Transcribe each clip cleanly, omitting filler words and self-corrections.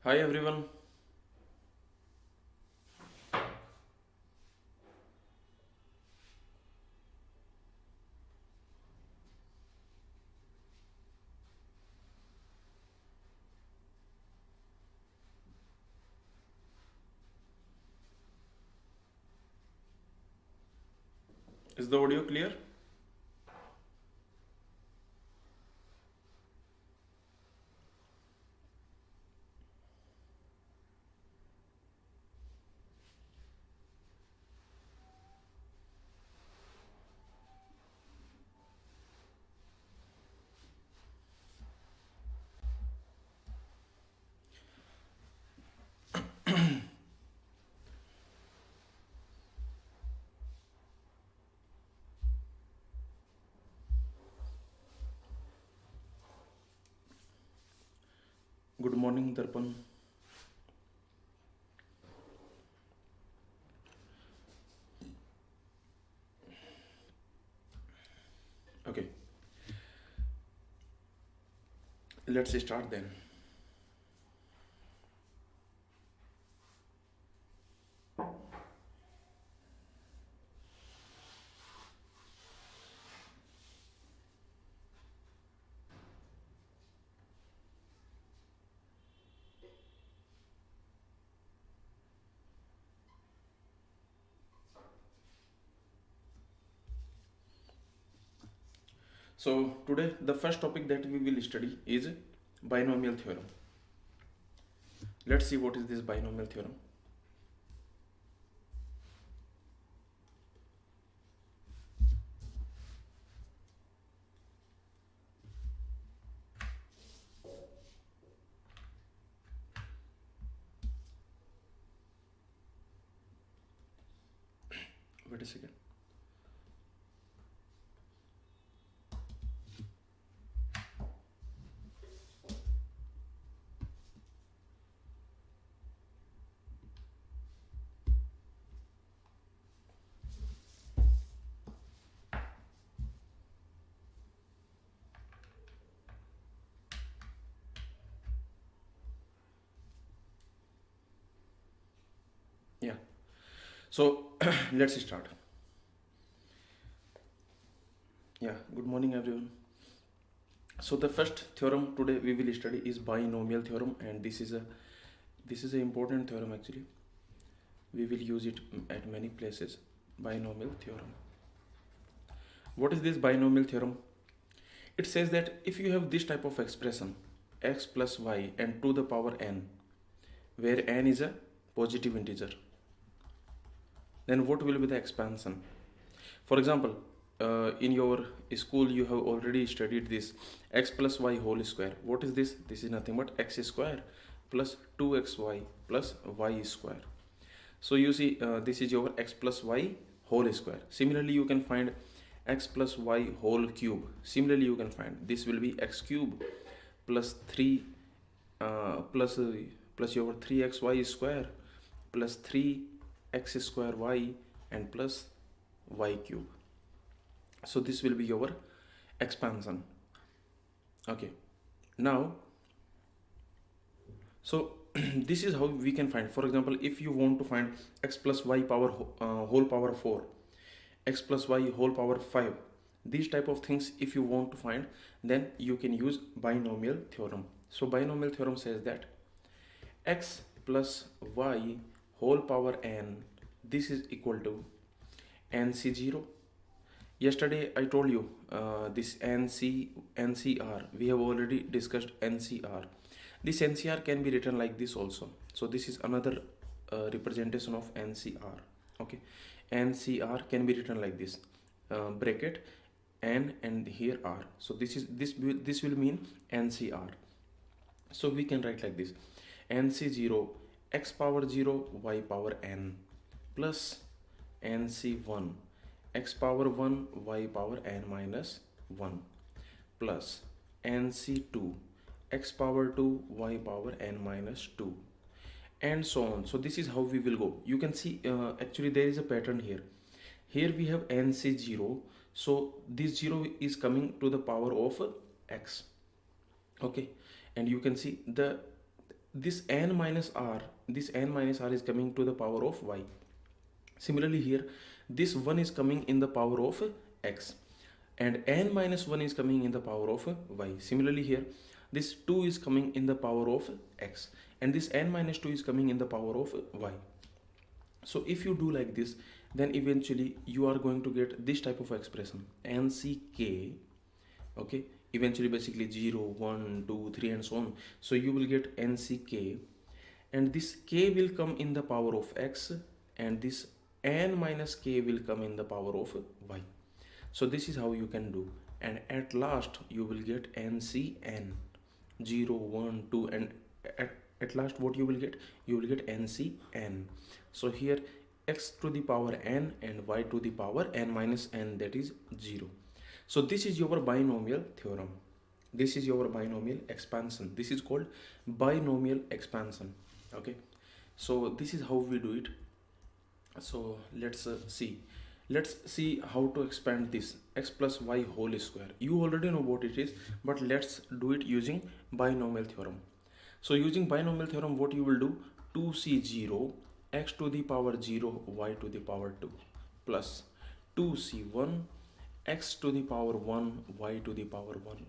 Hi everyone. Is the audio clear? Good morning, Darpan. Okay, let's start then. So today the first topic that we will study is binomial theorem. Let's see what is this binomial theorem. Wait a second. Yeah. So let's start. Yeah. Good morning, everyone. So the first theorem today we will study is binomial theorem, and this is a important theorem actually. We will use it at many places. Binomial theorem. What is this binomial theorem? It says that if you have this type of expression x plus y and to the power n, where n is a positive integer, then what will be the expansion? For example, in your school you have already studied this x plus y whole square. What is this? This is nothing but x square plus 2xy plus y square. So you see, this is your x plus y whole square. Similarly, you can find x plus y whole cube. Similarly, you can find this will be x cube plus 3 plus your 3xy square plus 3x square y and plus y cube. So this will be your expansion. Okay, now so this is how we can find. For example, if you want to find x plus y power whole power 4, x plus y whole power 5, these type of things if you want to find, then you can use binomial theorem. So binomial theorem says that x plus y whole power n, this is equal to nc0. Yesterday I told you this NCR, we have already discussed NCR. This NCR can be written like this also. So this is another representation of NCR. Okay, NCR can be written like this, bracket n and here r. So this will mean NCR. So we can write like this: NC0 x power 0 y power n plus NC1 x power 1 y power n minus 1 plus NC2 x power 2 y power n minus 2 and so on. So this is how we will go. You can see actually there is a pattern here. Here we have NC0, so this 0 is coming to the power of x. Okay, and you can see this n minus r, is coming to the power of y. Similarly here, this 1 is coming in the power of x, and n minus 1 is coming in the power of y. Similarly here, this 2 is coming in the power of x, and this n minus 2 is coming in the power of y. So if you do like this, then eventually you are going to get this type of expression, nck, okay, eventually basically 0, 1, 2, 3 and so on. So you will get nck, and this k will come in the power of x, and this n minus k will come in the power of y. So this is how you can do, and at last you will get ncn, 0, 1, 2, and at last what you will get? You will get ncn. So here x to the power n and y to the power n minus n, that is 0. So this is your binomial theorem. This is your binomial expansion. This is called binomial expansion. Okay, so this is how we do it. So let's see how to expand this x plus y whole square. You already know what it is, but let's do it using binomial theorem. So using binomial theorem, what you will do? 2c0 x to the power 0 y to the power 2 plus 2c1 x to the power 1 y to the power 1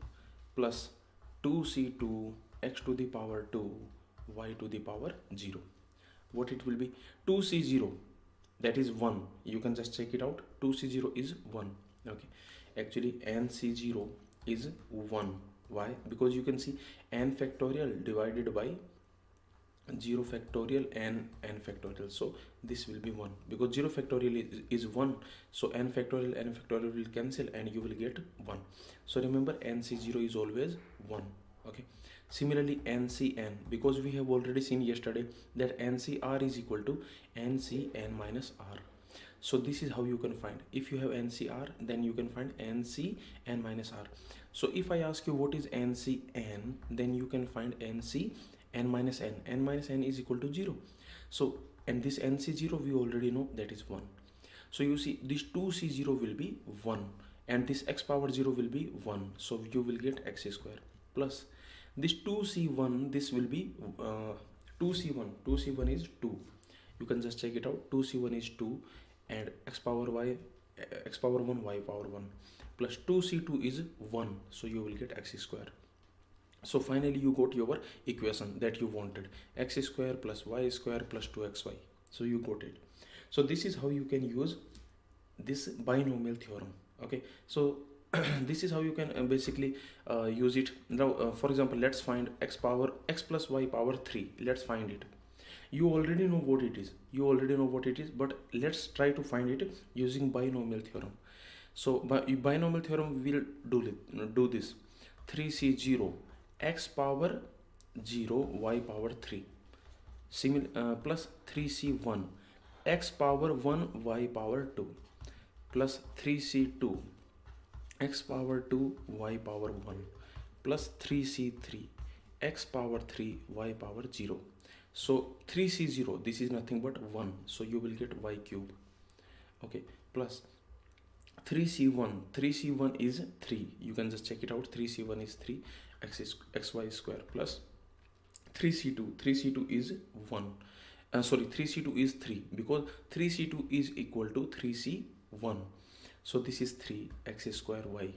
plus 2c2 x to the power 2 y to the power 0. What it will be? 2c0, that is 1. You can just check it out. 2c0 is 1. Okay, actually nc0 is 1. Why? Because you can see n factorial divided by 0 factorial and n factorial, so this will be 1, because 0 factorial is 1, so n factorial will cancel and you will get 1. So remember, nc0 is always 1. Okay, similarly ncn, because we have already seen yesterday that ncr is equal to ncn minus r. So this is how you can find. If you have ncr, then you can find ncn minus r. So if I ask you what is ncn, then you can find nc n minus n. N minus n is equal to 0. So, and this nc0 we already know, that is 1. So you see this 2c0 will be 1, and this x power 0 will be 1. So you will get x square plus this 2c1, this will be 2c1. 2c1 is 2. You can just check it out. 2c1 is 2, and x power 1 y power 1 plus 2c2 is 1. So you will get x square. So finally you got your equation that you wanted, x square plus y square plus 2xy. So you got it. So this is how you can use this binomial theorem. Okay, so this is how you can basically use it. Now for example, let's find x plus y power 3. Let's find it. You already know what it is. But let's try to find it using binomial theorem. So by binomial theorem we will do this. 3c0 x power 0 y power 3 plus 3c1 x power 1 y power 2 plus 3c2 x power 2 y power 1 plus 3c3 x power 3 y power 0. So 3c0, this is nothing but 1, so you will get y cube. Okay, plus 3c1 is 3. You can just check it out. 3c1 is 3, xy square plus 3c2 is 1. 3c2 is 3, because 3c2 is equal to 3c1. So this is 3 x square y.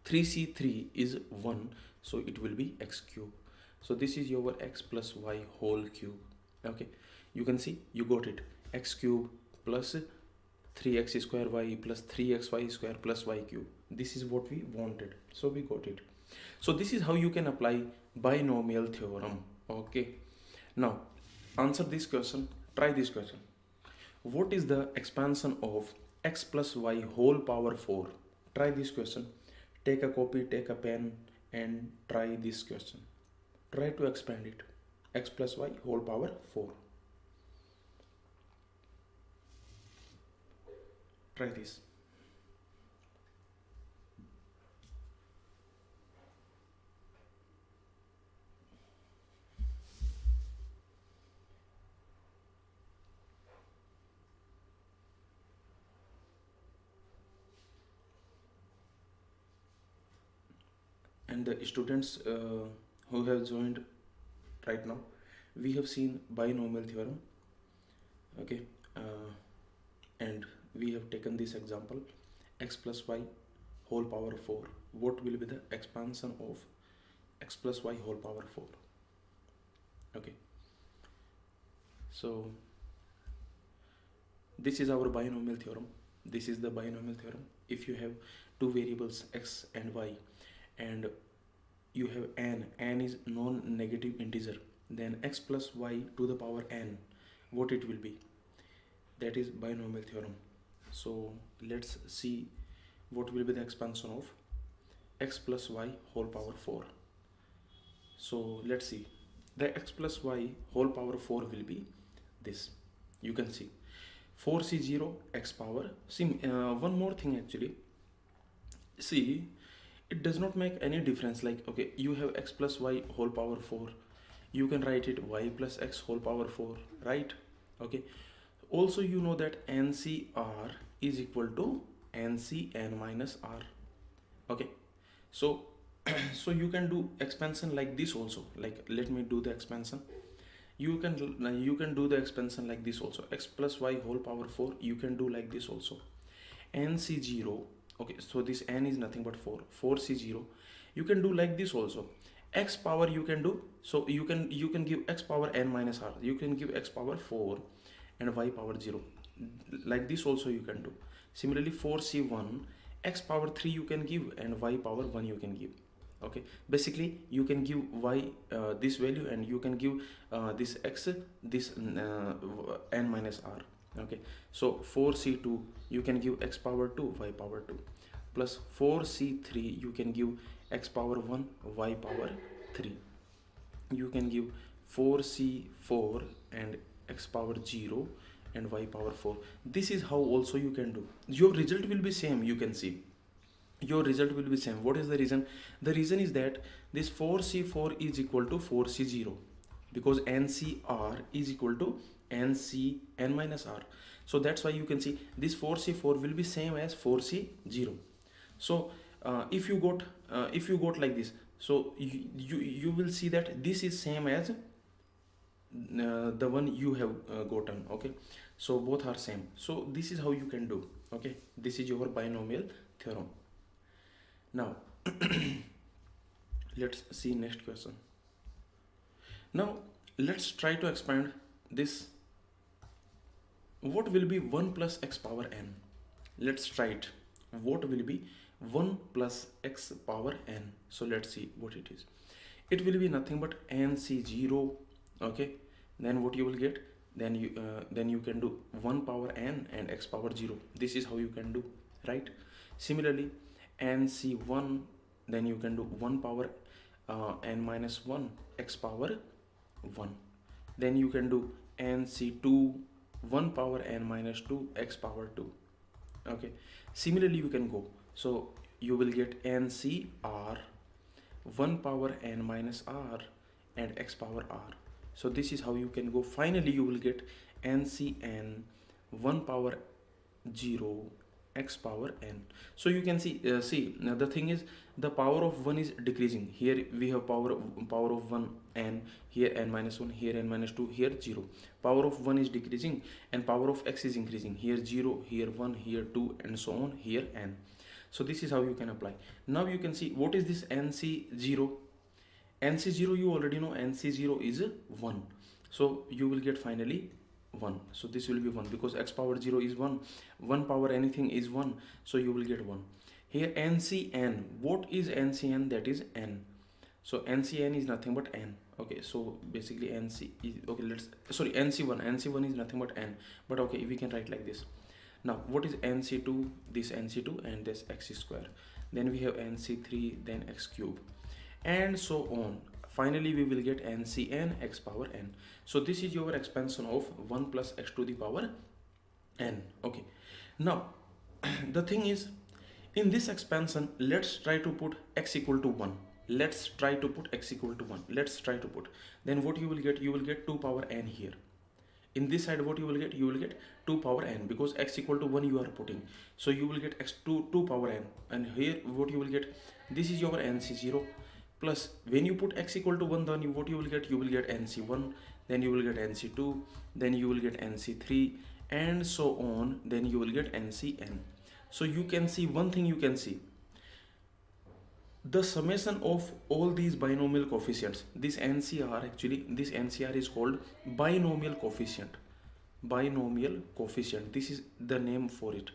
3c3 is 1, so it will be x cube. So this is your x plus y whole cube. Okay, you can see you got it. X cube plus 3x square y plus 3xy square plus y cube. This is what we wanted, so we got it. So this is how you can apply binomial theorem. Okay, now answer this question. Try this question. What is the expansion of x plus y whole power 4? Try this question. Take a copy, take a pen and try this question. Try to expand it. X plus y whole power 4. Try this. And the students who have joined right now. We have seen binomial theorem, okay, and we have taken this example, x plus y whole power 4. What will be the expansion of x plus y whole power 4? Okay, so this is our binomial theorem. This is the binomial theorem. If you have two variables x and y, and you have n is non-negative integer, then x plus y to the power n, what it will be? That is binomial theorem. So let's see what will be the expansion of x plus y whole power 4. So let's see, the x plus y whole power 4 will be this. You can see 4c0 x power. See, one more thing actually. See, it does not make any difference. Like, okay, you have x plus y whole power 4. You can write it y plus x whole power 4, right? Okay. Also, you know that NCR is equal to NCn minus R. Okay. So, so you can do expansion like this also. Like, let me do the expansion. You can do the expansion like this also. X plus y whole power 4. You can do like this also. NC0. Okay, so this n is nothing but 4. 4c0. You can do like this also. X power you can do. So you can give x power n minus r. You can give x power 4 and y power 0. Like this also you can do. Similarly 4c1 x power 3 you can give and y power 1 you can give. Okay, basically you can give y this value, and you can give this x, this n minus r. Okay, so 4c2 you can give x power 2 y power 2, plus 4c3 you can give x power 1 y power 3. You can give 4c4 and x power 0 and y power 4. This is how also you can do. Your result will be same. You can see your result will be same. What is the reason? The reason is that this 4c4 is equal to 4c0, because NCR is equal to NCn minus R. So that's why you can see this 4c4 will be same as 4c0. So if you got like this, so you will see that this is same as the one you have gotten. Okay, so both are same. So this is how you can do. Okay, this is your binomial theorem. Now let's see next question. Now let's try to expand this. What will be 1 plus x power n? Let's try it. What will be 1 plus x power n? So let's see what it is. It will be nothing but nc0. Okay, then what you will get? Then you can do 1 power n and x power 0. This is how you can do, right? Similarly nc1, then you can do 1 power n minus 1 x power 1. Then you can do nc2, 1 power n minus 2 x power 2. Okay, similarly you can go. So you will get NCR 1 power n minus r and x power r. So this is how you can go. Finally you will get NCN 1 power 0 x power n. So you can see now the thing is, the power of 1 is decreasing. Here we have power of 1 n, here n minus 1, here n minus 2, here 0. Power of 1 is decreasing and power of x is increasing. Here 0, here 1, here 2, and so on, here n. So this is how you can apply. Now you can see what is this NC0. NC0 you already know, NC0 is 1. So you will get finally 1. So this will be 1 because x power 0 is 1. 1 power anything is 1. So you will get 1. Here NCN. What is NCN? That is n. So NCN is nothing but n. Okay, so basically NC is, okay, NC1. NC1 is nothing but n. But okay, we can write like this. Now what is NC2? This NC2 and this x square. Then we have NC3, then x cube, and so on. Finally we will get NCN x power n. So this is your expansion of 1 plus x to the power n. Okay, now the thing is, in this expansion, let's try to put x equal to 1. Let's try to put x equal to 1. Let's try to put. Then what you will get? You will get 2 power n here. In this side what you will get? You will get 2 power n, because x equal to 1 you are putting. So you will get x to 2 power n. And here what you will get? This is your NC0. plus when you put x equal to 1, then what you will get? You will get nc1, then you will get nc2, then you will get nc3, and so on, then you will get ncn. So you can see one thing, you can see the summation of all these binomial coefficients. This ncr, actually this ncr is called binomial coefficient. Binomial coefficient, this is the name for it.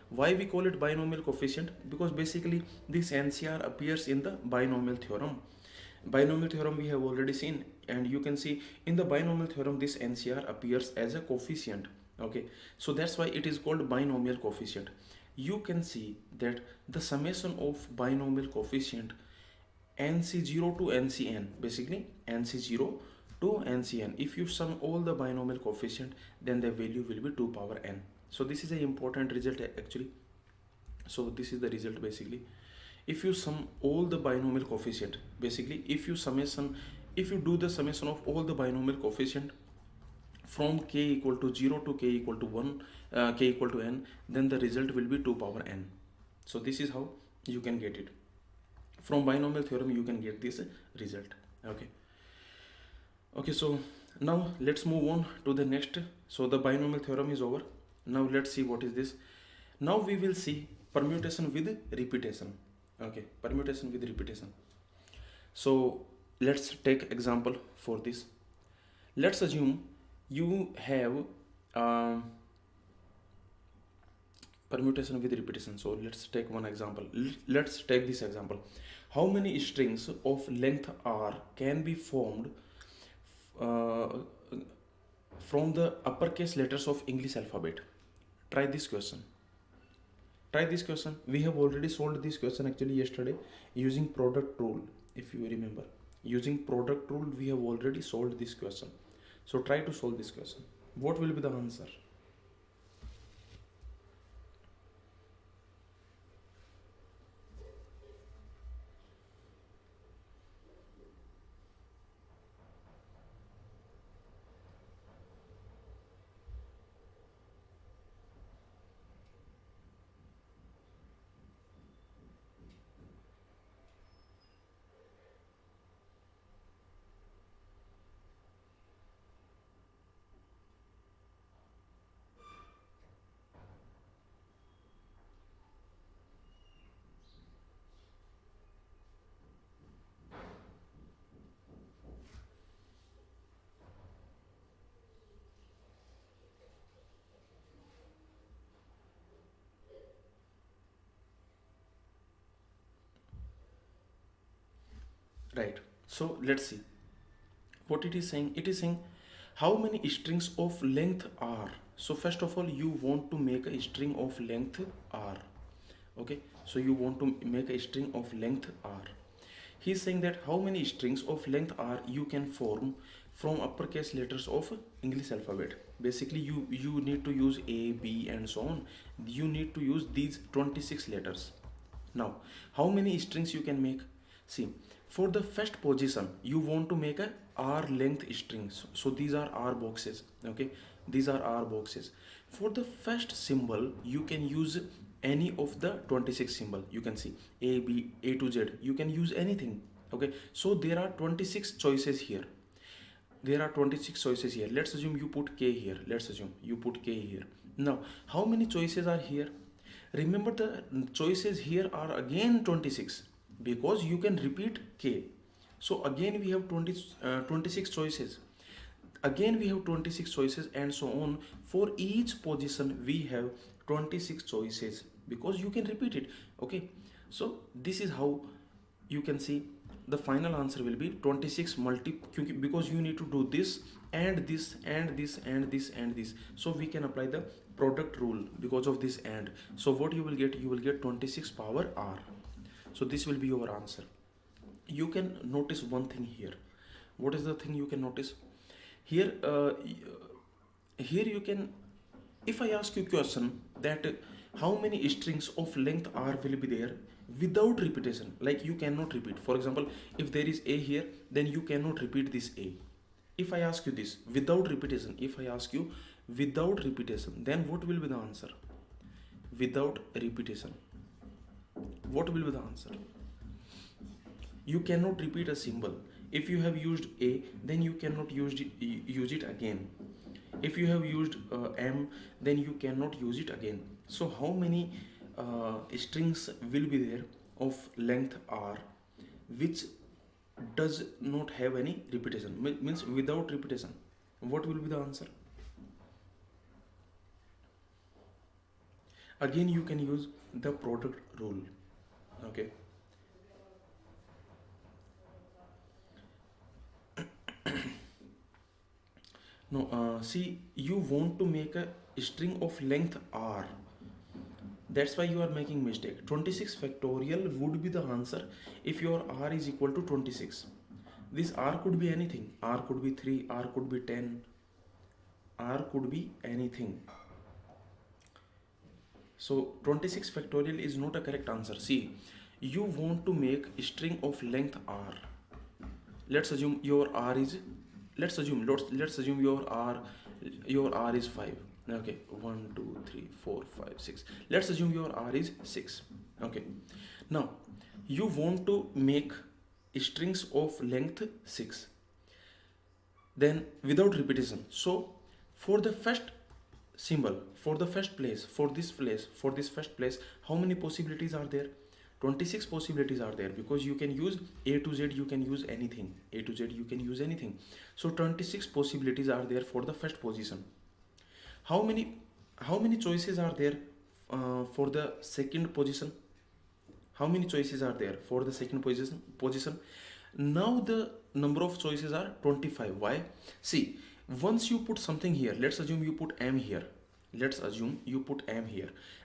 Why we call it binomial coefficient? Because basically this ncr appears in the binomial theorem. Binomial theorem we have already seen, and you can see in the binomial theorem this ncr appears as a coefficient. Okay, so that's why it is called binomial coefficient. You can see that the summation of binomial coefficient nc0 to ncn, basically nc0 to ncn, if you sum all the binomial coefficient, then the value will be 2 power n. So this is an important result actually. So this is the result basically. If you sum all the binomial coefficient, basically if you do the summation of all the binomial coefficient from k equal to 0 to k equal to 1, k equal to n, then the result will be 2 power n. So this is how you can get it. From binomial theorem you can get this result. Okay, so now let's move on to the next. So the binomial theorem is over. Now let's see what is this. Now we will see permutation with repetition. Okay, permutation with repetition. So let's take example for this. Let's assume you have permutation with repetition. So let's take one example. Let's take this example. How many strings of length r can be formed from the uppercase letters of English alphabet? Try this question. We have already solved this question actually yesterday using product rule. If you remember, using product rule we have already solved this question. So try to solve this question. What will be the answer? Right, so let's see what it is saying. It is saying how many strings of length r. So first of all you want to make a string of length r. Okay, so you want to make a string of length r. He's saying that how many strings of length r you can form from uppercase letters of English alphabet. Basically you need to use A, B and so on. You need to use these 26 letters. Now how many strings you can make? See, for the first position you want to make a r length strings. So these are r boxes. Okay, these are r boxes. For the first symbol you can use any of the 26 symbol. You can see A, B, A to Z, you can use anything. Okay, so there are 26 choices here. Let's assume you put k here. Now how many choices are here? Remember the choices here are again 26 because you can repeat k. So again we have 26 choices. Again we have 26 choices and so on. For each position we have 26 choices because you can repeat it. Okay, so this is how you can see the final answer will be 26 because you need to do this and this and this and this and this. So we can apply the product rule because of this and. So what you will get? You will get 26 power r. So this will be your answer. You can notice one thing here. What is the thing you can notice? Here, here you can, if I ask you question that how many strings of length r will be there without repetition, like you cannot repeat. For example, if there is a here, then you cannot repeat this a. If I ask you this without repetition, then what will be the answer? Without repetition, what will be the answer? You cannot repeat a symbol. If you have used A, then you cannot use it again. If you have used M, then you cannot use it again. So how many strings will be there of length R which does not have any repetition, means without repetition? What will be the answer? Again you can use the product rule. Okay, no, see, you want to make a string of length R. That's why you are making mistake. 26 factorial would be the answer if your R is equal to 26. This R could be anything. R could be 3, R could be 10, R could be anything. So 26 factorial is not a correct answer. See, you want to make a string of length R. Let's assume your R is, let's assume your R is 5. Okay, 1 2 3 4 5 6. Let's assume your R is 6. Okay, now you want to make strings of length 6, then without repetition. So for the first symbol, for the first place, for this first place, how many possibilities are there? 26 possibilities are there, because you can use A to Z, you can use anything. A to Z you can use anything. So 26 possibilities are there for the first position. How many choices are there for the second position? How many choices are there for the second position? Now the number of choices are 25. Why? See, once you put something here, let's assume you put M here.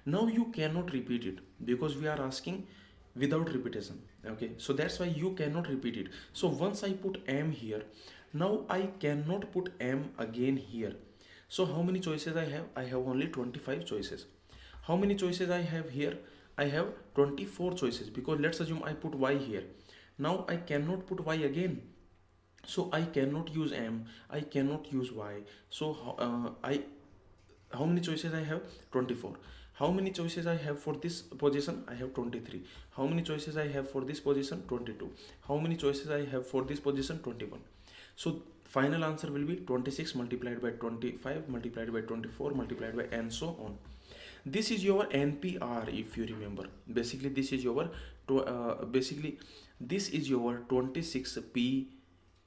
Now you cannot repeat it, because we are asking without repetition. Okay, so that's why you cannot repeat it. So once I put M here, now I cannot put M again here. So how many choices I have? I have only 25 choices. How many choices I have here? I have 24 choices, because let's assume I put Y here. Now I cannot put Y again. So I cannot use M, I cannot use Y. So how many choices I have? 24. How many choices I have for this position? I have 23. How many choices I have for this position? 22. How many choices I have for this position? 21. So final answer will be 26 multiplied by 25 multiplied by 24 multiplied by, and so on. This is your NPR, if you remember. Basically this is your 26P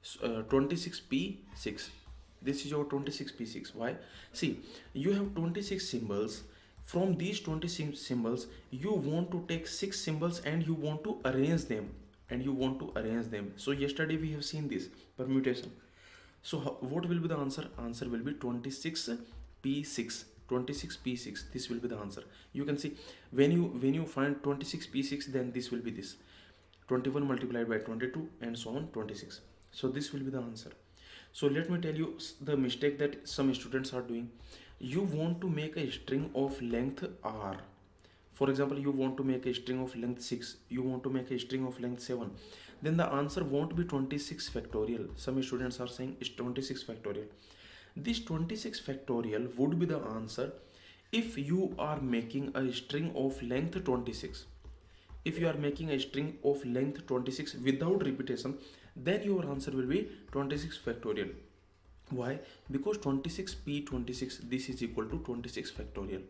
26P6. This is your 26P6. Why? See, you have 26 symbols. From these 26 symbols, you want to take 6 symbols and you want to arrange them. So yesterday we have seen this permutation. So what will be the answer? Answer will be 26P6. 26P6. This will be the answer. You can see when you find 26P6, then this will be this 21 multiplied by 22 and so on 26. So this will be the answer. So let me tell you the mistake that some students are doing. You want to make a string of length R. For example, you want to make a string of length 6. You want to make a string of length 7. Then the answer won't be 26 factorial. Some students are saying it's 26 factorial. This 26 factorial would be the answer if you are making a string of length 26. If you are making a string of length 26 without repetition, then your answer will be 26 factorial. Why? Because 26P26, this is equal to 26 factorial.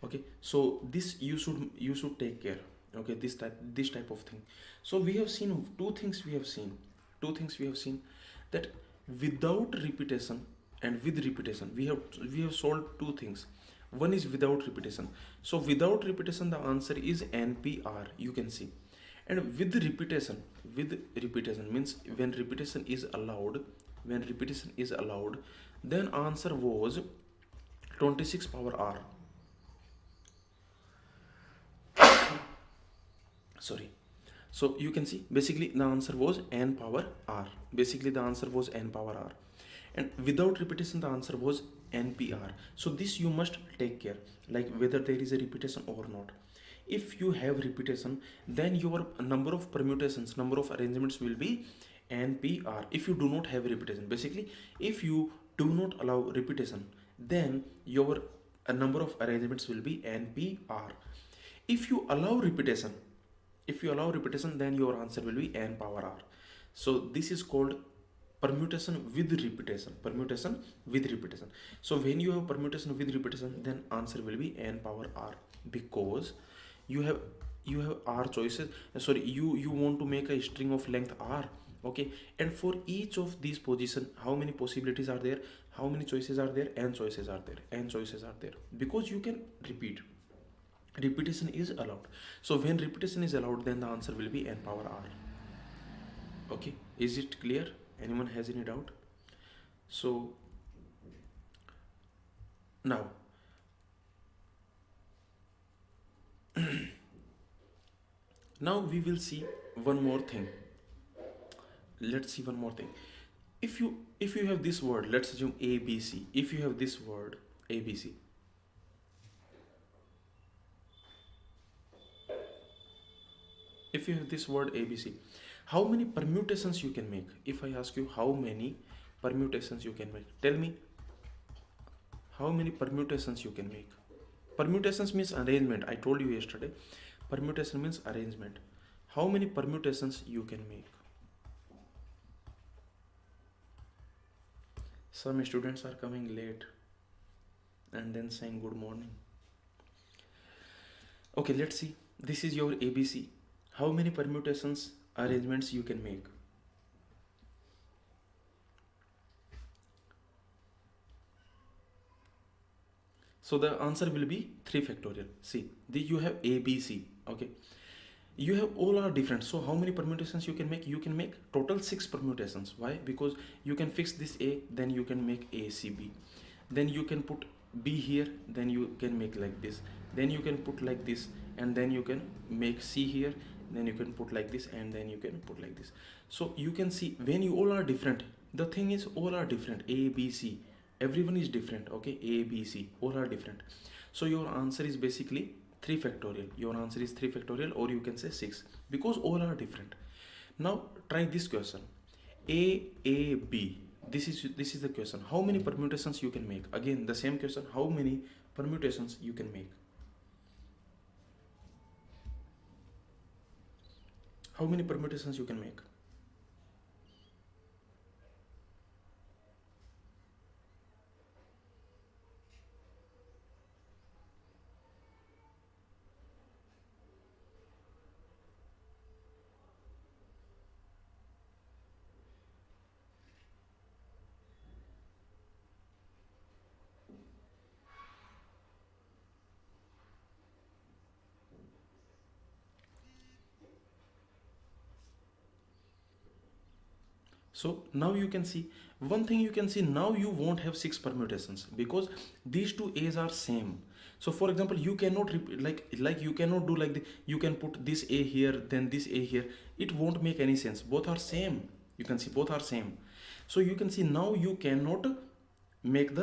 Okay, so this you should take care. Okay, this type of thing. So we have seen two things. We have seen that without repetition and with repetition, we have solved two things. One is without repetition. So without repetition, the answer is NPR. You can see. And with repetition means when repetition is allowed, then answer was 26 power R. Sorry. So you can see basically the answer was n power R. And without repetition, the answer was NPR. So this you must take care, like whether there is a repetition or not. If you have repetition, then your number of permutations, number of arrangements will be NPR. If you do not have repetition, basically if you do not allow repetition, then your number of arrangements will be NPR. If you allow repetition, If you allow repetition, then your answer will be n power r. So this is called permutation with repetition. Permutation with repetition. So when you have permutation with repetition, then answer will be n power r, because you have r choices. Sorry, you want to make a string of length r. Okay, and for each of these position, how many possibilities are there? How many choices are there? N choices are there. N choices are there, because you can repeat. Repetition is allowed. So when repetition is allowed, then the answer will be n power r. Okay, is it clear? Anyone has any doubt? So now now we will see one more thing. Let's see one more thing. If you have this word, let's assume ABC. If you have this word ABC, if you have this word ABC, how many permutations you can make? If I ask you how many permutations you can make, tell me how many permutations you can make. Permutations means arrangement. I told you yesterday, permutation means arrangement. How many permutations you can make? Some students are coming late and then saying good morning. Okay, let's see. This is your ABC. How many permutations, arrangements you can make? So the answer will be 3 factorial. See, you have A, B, C. Okay, you have all are different. So how many permutations you can make? You can make total 6 permutations. Why? Because you can fix this A, then you can make A, C, B. Then you can put B here, then you can make like this. Then you can put like this, and then you can make C here. Then you can put like this, and then you can put like this. So you can see when you all are different. The thing is, all are different. A, B, C. Everyone is different. Okay, A, B, C. All are different. So your answer is basically 3 factorial. Your answer is 3 factorial, or you can say 6, because all are different. Now try this question. A, B. This is the question. How many permutations you can make? Again, the same question. How many permutations you can make? How many permutations you can make? So now you can see one thing. You can see now you won't have 6 permutations, because these two A's are same. So for example, you cannot like you cannot do like you can put this A here, then this A here. It won't make any sense. Both are same. You can see both are same. So you can see now you cannot make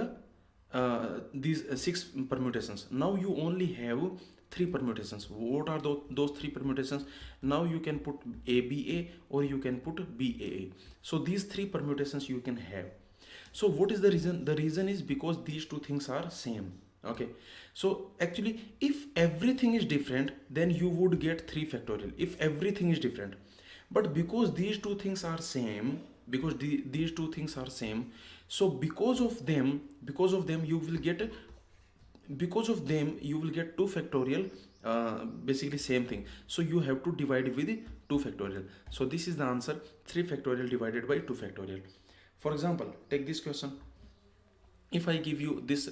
these 6 permutations. Now you only have 3 permutations. What are those 3 permutations? Now you can put ABA, or you can put BAA. So these 3 permutations you can have. So what is the reason? The reason is because these two things are same. Okay, so actually if everything is different, then you would get 3 factorial if everything is different. But because these two things are same, because these two things are same, so because of them you will get, because of them you will get 2 factorial, basically same thing. So you have to divide with 2 factorial. So this is the answer, 3 factorial divided by 2 factorial. For example, take this question. If I give you this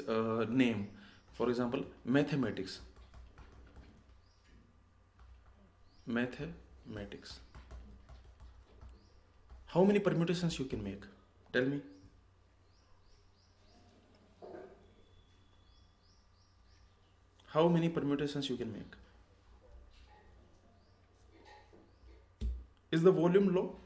name, for example, mathematics. How many permutations you can make? Tell me. How many permutations you can make? Is the volume low?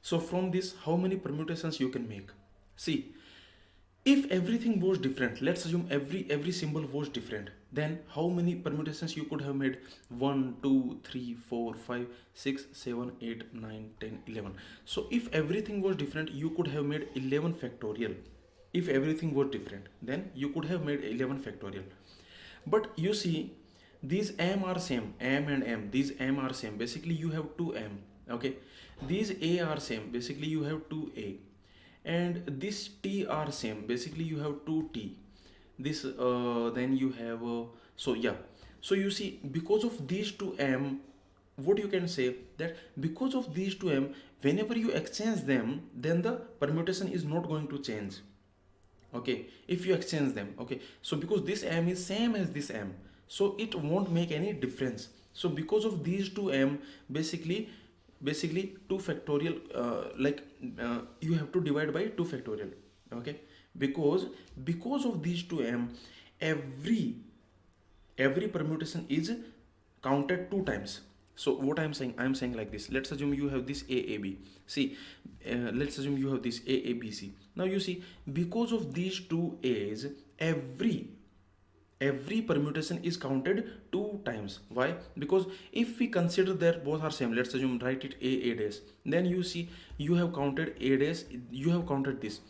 So from this, how many permutations you can make? See, if everything was different, let's assume every symbol was different, then how many permutations you could have made? 1 2 3 4 5 6 7 8 9 10 11. So if everything was different, you could have made 11 factorial. If everything was different, then you could have made 11 factorial. But you see, these m are same, m and m, these m are same, basically you have 2m. Okay, these a are same, basically you have 2a, and this t are same, basically you have 2t. This then you have so yeah, so you see, because of these 2m, what you can say, that because of these 2m, whenever you exchange them, then the permutation is not going to change. Okay, if you exchange them. Okay, so because this m is same as this m, so it won't make any difference. So because of these 2m, basically 2 factorial, you have to divide by 2 factorial. Okay, because of these 2m, every permutation is counted 2 times. So what I'm saying like this. Let's assume you have this AAB. See, let's assume you have this AABC. Now you see, because of these 2 A's, every permutation is counted 2 times. Why? Because if we consider that both are same, let's assume, write it A dash, then you see, you have counted A dash, you have counted this,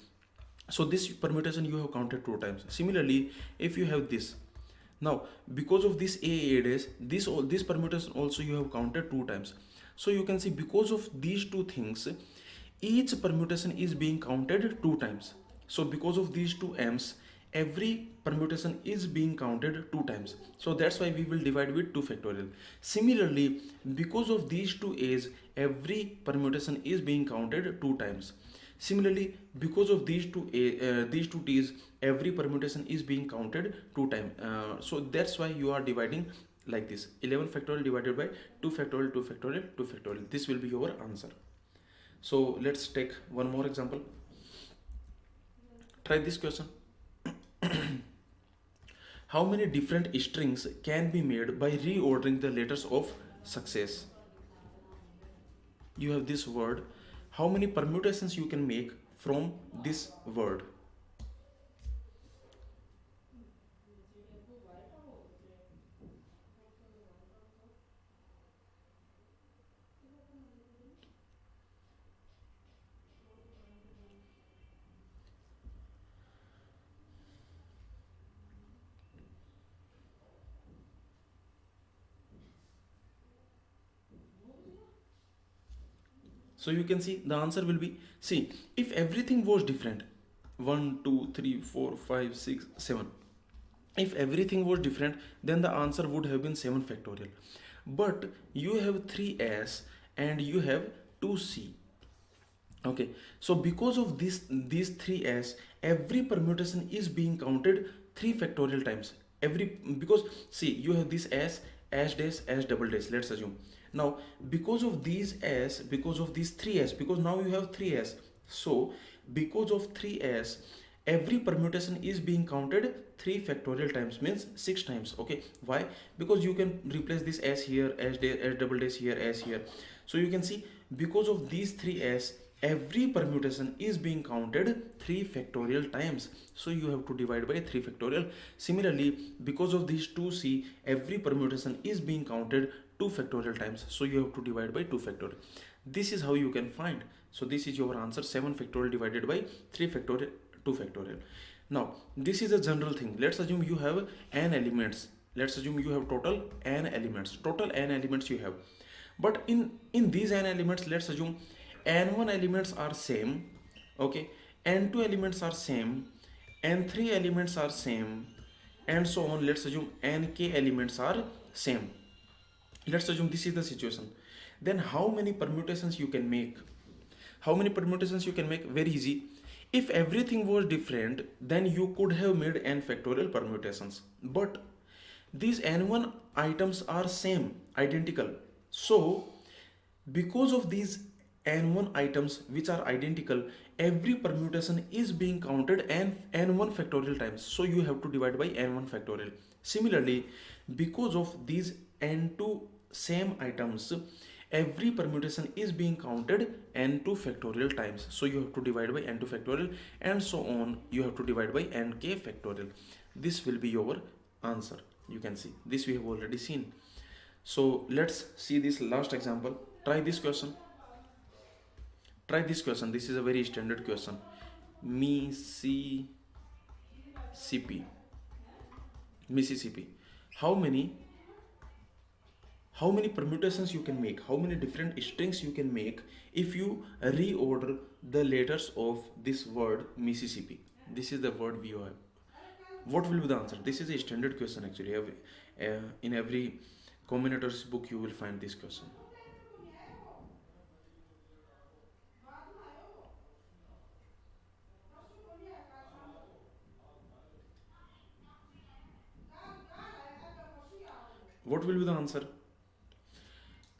so this permutation you have counted 2 times. Similarly, if you have this, now because of this A dash, this permutation also you have counted 2 times. So you can see, because of these 2 things, each permutation is being counted 2 times. So because of these 2 m's, every permutation is being counted 2 times. So that's why we will divide with 2 factorial. Similarly, because of these 2 a's, every permutation is being counted 2 times. Similarly, because of these two t's, every permutation is being counted 2 times. So that's why you are dividing like this: 11 factorial divided by 2 factorial, 2 factorial, 2 factorial. This will be your answer. So let's take one more example. Try this question. How many different strings can be made by reordering the letters of success? You have this word. How many permutations you can make from this word? So you can see the answer will be, see, if everything was different, 1 2 3 4 5 6 7, if everything was different, then the answer would have been 7 factorial. But you have 3s and you have 2c. Okay, so because of these 3s, every permutation is being counted 3 factorial times. Because see, you have this s dash, s double dash, let's assume. Now because of these s, because of these 3s, because now you have 3s, so because of 3s, every permutation is being counted 3 factorial times, means 6 times. Okay, why? Because you can replace this s here, s double dash here, s here. So you can see, because of these 3s, every permutation is being counted 3 factorial times. So you have to divide by 3 factorial. Similarly, because of these 2c, every permutation is being counted 2 factorial times. So you have to divide by 2 factorial. This is how you can find. So this is your answer: 7 factorial divided by 3 factorial, 2 factorial. Now this is a general thing. Let's assume you have n elements. Let's assume you have total n elements. Total n elements you have. But in these n elements, let's assume n1 elements are same. Okay, n2 elements are same, n3 elements are same, and so on. Let's assume nk elements are same. Let's assume this is the situation. Then how many permutations you can make? How many permutations you can make? Very easy. If everything was different, then you could have made n factorial permutations. But these n1 items are same, identical. So because of these n1 items which are identical, every permutation is being counted n1 factorial times. So you have to divide by n1 factorial. Similarly, because of these n2 same items, every permutation is being counted n2 factorial times. So you have to divide by n2 factorial, and so on. You have to divide by nk factorial. This will be your answer. You can see this we have already seen. So let's see this last example. Try this question. Try this question. This is a very standard question. Mississippi. Mississippi. How many permutations you can make, how many different strings you can make if you reorder the letters of this word Mississippi. This is the word we have. What will be the answer? This is a standard question actually. In every combinator's book you will find this question. What will be the answer?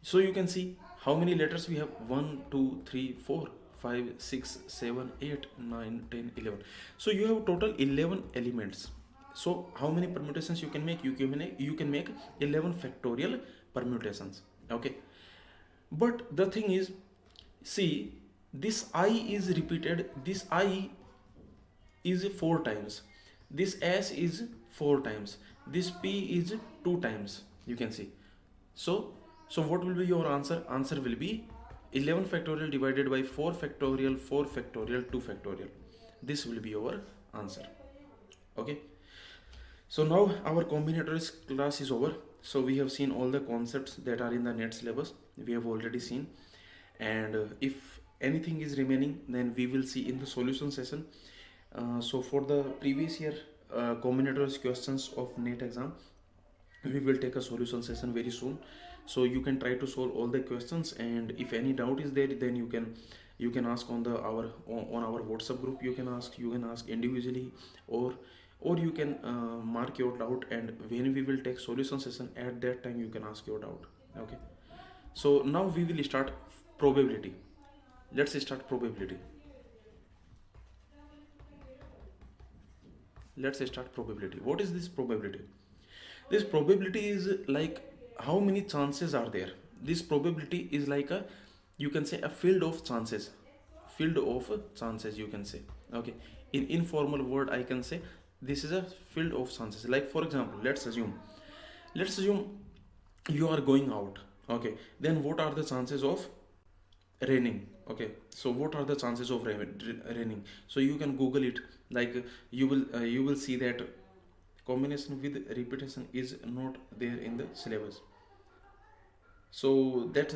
So you can see how many letters we have. 1, 2, 3, 4, 5, 6, 7, 8, 9, 10, 11. So you have total 11 elements. So how many permutations you can make? You can make 11 factorial permutations. Okay. But the thing is, see, this I is repeated. This I is 4 times. This S is 4 times. This P is 2 times. You can see. So what will be your answer? Answer will be 11 factorial divided by 4 factorial, 4 factorial, 2 factorial. This will be your answer. Okay. So now our combinatorics class is over. So we have seen all the concepts that are in the NET syllabus. We have already seen. And if anything is remaining, then we will see in the solution session. So for the previous year combinatorics questions of NET exam, we will take a solution session very soon. So you can try to solve all the questions, and if any doubt is there, then you can ask on our WhatsApp group. You can ask individually, or you can mark your doubt, and when we will take solution session, at that time you can ask your doubt. Okay. So now we will start probability. Let's start probability. Let's start probability. What is this probability? This probability is like how many chances are there. This probability is like you can say a field of chances. Field of chances, you can say. Okay. In informal word, I can say this is a field of chances. Like for example, let's assume you are going out. Okay. Then what are the chances of raining? Okay. So what are the chances of raining? So you can Google it. Like you will see that combination with repetition is not there in the syllabus. So that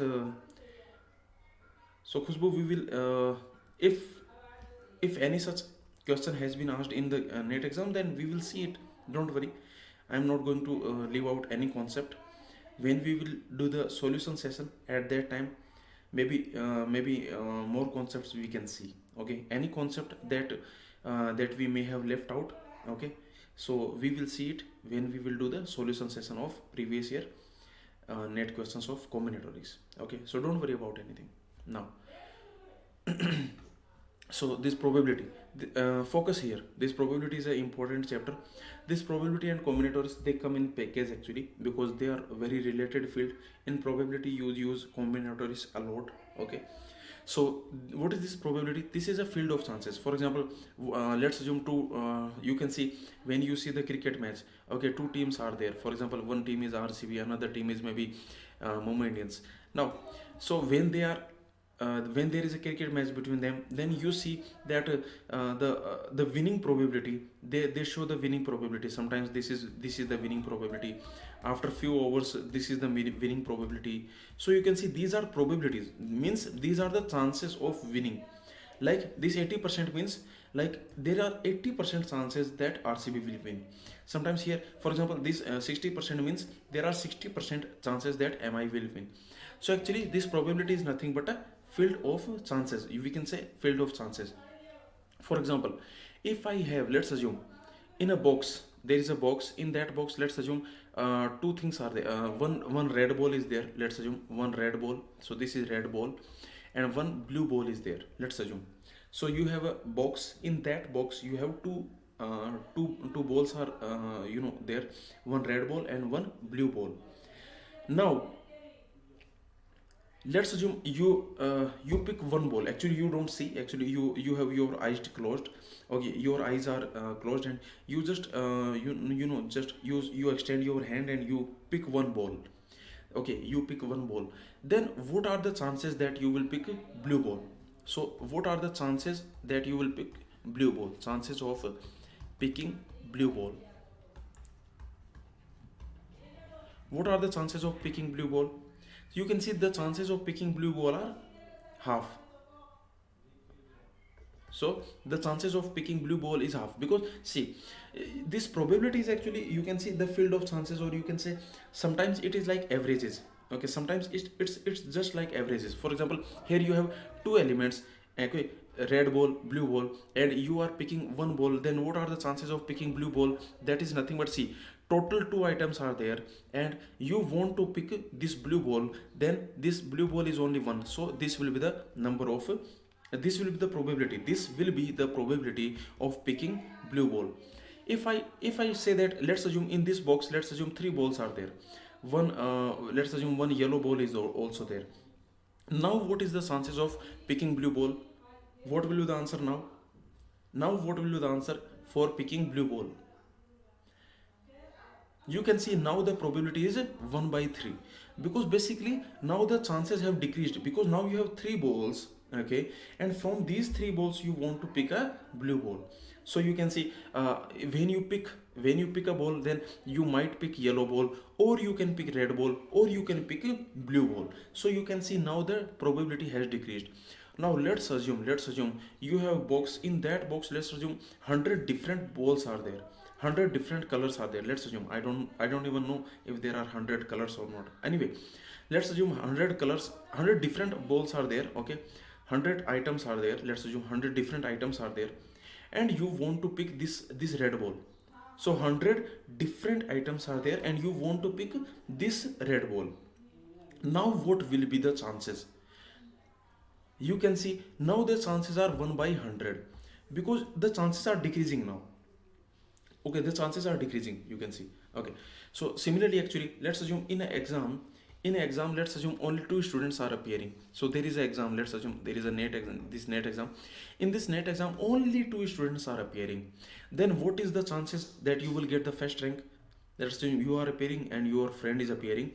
so Khushbu, we will if any such question has been asked in the NET exam, then we will see it. Don't worry, I am not going to leave out any concept. When we will do the solution session, at that time maybe more concepts we can see. Okay, any concept that we may have left out. Okay, so we will see it when we will do the solution session of previous year NET questions of combinatorics. Okay, so don't worry about anything now. So this probability, focus here. This probability is an important chapter. This probability and combinatorics, they come in package actually, because they are very related field. In probability you use combinatorics a lot. Okay. So what is this probability? This is a field of chances. For example, let's assume you can see when you see the cricket match. Okay, 2 teams are there. For example, one team is RCB, another team is maybe Mumbai Indians. Now, so when there is a cricket match between them, then you see that the winning probability, they show the winning probability. Sometimes this is the winning probability. After few hours, this is the winning probability. So you can see these are probabilities, means these are the chances of winning. Like this 80% means like there are 80% chances that RCB will win. Sometimes here, for example, this 60% means there are 60% chances that MI will win. So actually this probability is nothing but a field of chances. We can say field of chances. For example, if I have, let's assume in a box, there is a box. In that box, let's assume 2 things are there. One red ball is there. Let's assume one red ball. So this is red ball, and one blue ball is there. Let's assume. So you have a box. In that box, you have two balls are there. One red ball and one blue ball. Now Let's assume you pick one ball. Actually you don't see, actually you have your eyes closed. Okay, your eyes are closed, and you just you know just you extend your hand and you pick one ball. Okay, you pick one ball. Then what are the chances that you will pick a blue ball? So what are the chances that you will pick blue ball? Chances of picking blue ball. What are the chances of picking blue ball? You can see the chances of picking blue ball are half. So the chances of picking blue ball is half, because see, this probability is actually, you can see the field of chances, or you can say sometimes it is like averages. Okay, sometimes it's just like averages. For example, here you have two elements. Okay, red ball, blue ball, and you are picking one ball. Then what are the chances of picking blue ball? That is nothing but, see, total two items are there, and you want to pick this blue ball. Then this blue ball is only one, so this will be the number of this will be the probability, this will be the probability of picking blue ball. If I say that, let's assume in this box, let's assume three balls are there. One let's assume one yellow ball is also there. Now what is the chances of picking blue ball? What will be the answer now? Now what will be the answer for picking blue ball? You can see now the probability is 1 by 3, because basically now the chances have decreased, because now you have three balls. Okay, and from these three balls you want to pick a blue ball. So you can see when you pick a ball, then you might pick yellow ball, or you can pick red ball, or you can pick a blue ball. So you can see now the probability has decreased. Now let's assume you have a box. In that box, let's assume 100 different balls are there, 100 different colors are there. Let's assume, I don't even know if there are 100 colors or not. Anyway, let's assume 100 colors, 100 different balls are there. Okay, 100 items are there. Let's assume 100 different items are there, and you want to pick this red ball. So 100 different items are there, and you want to pick this red ball. Now what will be the chances? You can see now the chances are 1 by 100, because the chances are decreasing now. Okay, the chances are decreasing, you can see. Okay, so similarly, actually, let's assume in an exam, let's assume only two students are appearing. So there is an exam, let's assume there is a net exam, this net exam. In this net exam, only two students are appearing. Then what is the chances that you will get the first rank? Let's assume you are appearing and your friend is appearing.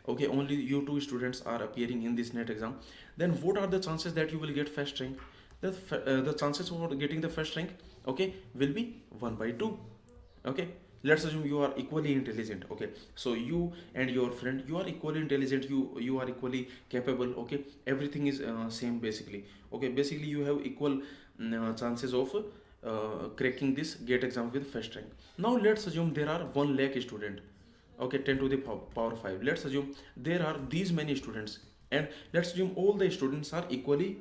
Okay, only you two students are appearing in this net exam. Then what are the chances that you will get first rank? The chances of getting the first rank, okay, will be 1 by 2. Okay, let's assume you are equally intelligent. Okay, so you and your friend, you are equally intelligent, you are equally capable. Okay, everything is same basically. Okay, basically you have equal chances of cracking this gate exam with first rank. Now let's assume there are 1 lakh student. Okay, 10 to the power 5. Let's assume there are these many students, and let's assume all the students are equally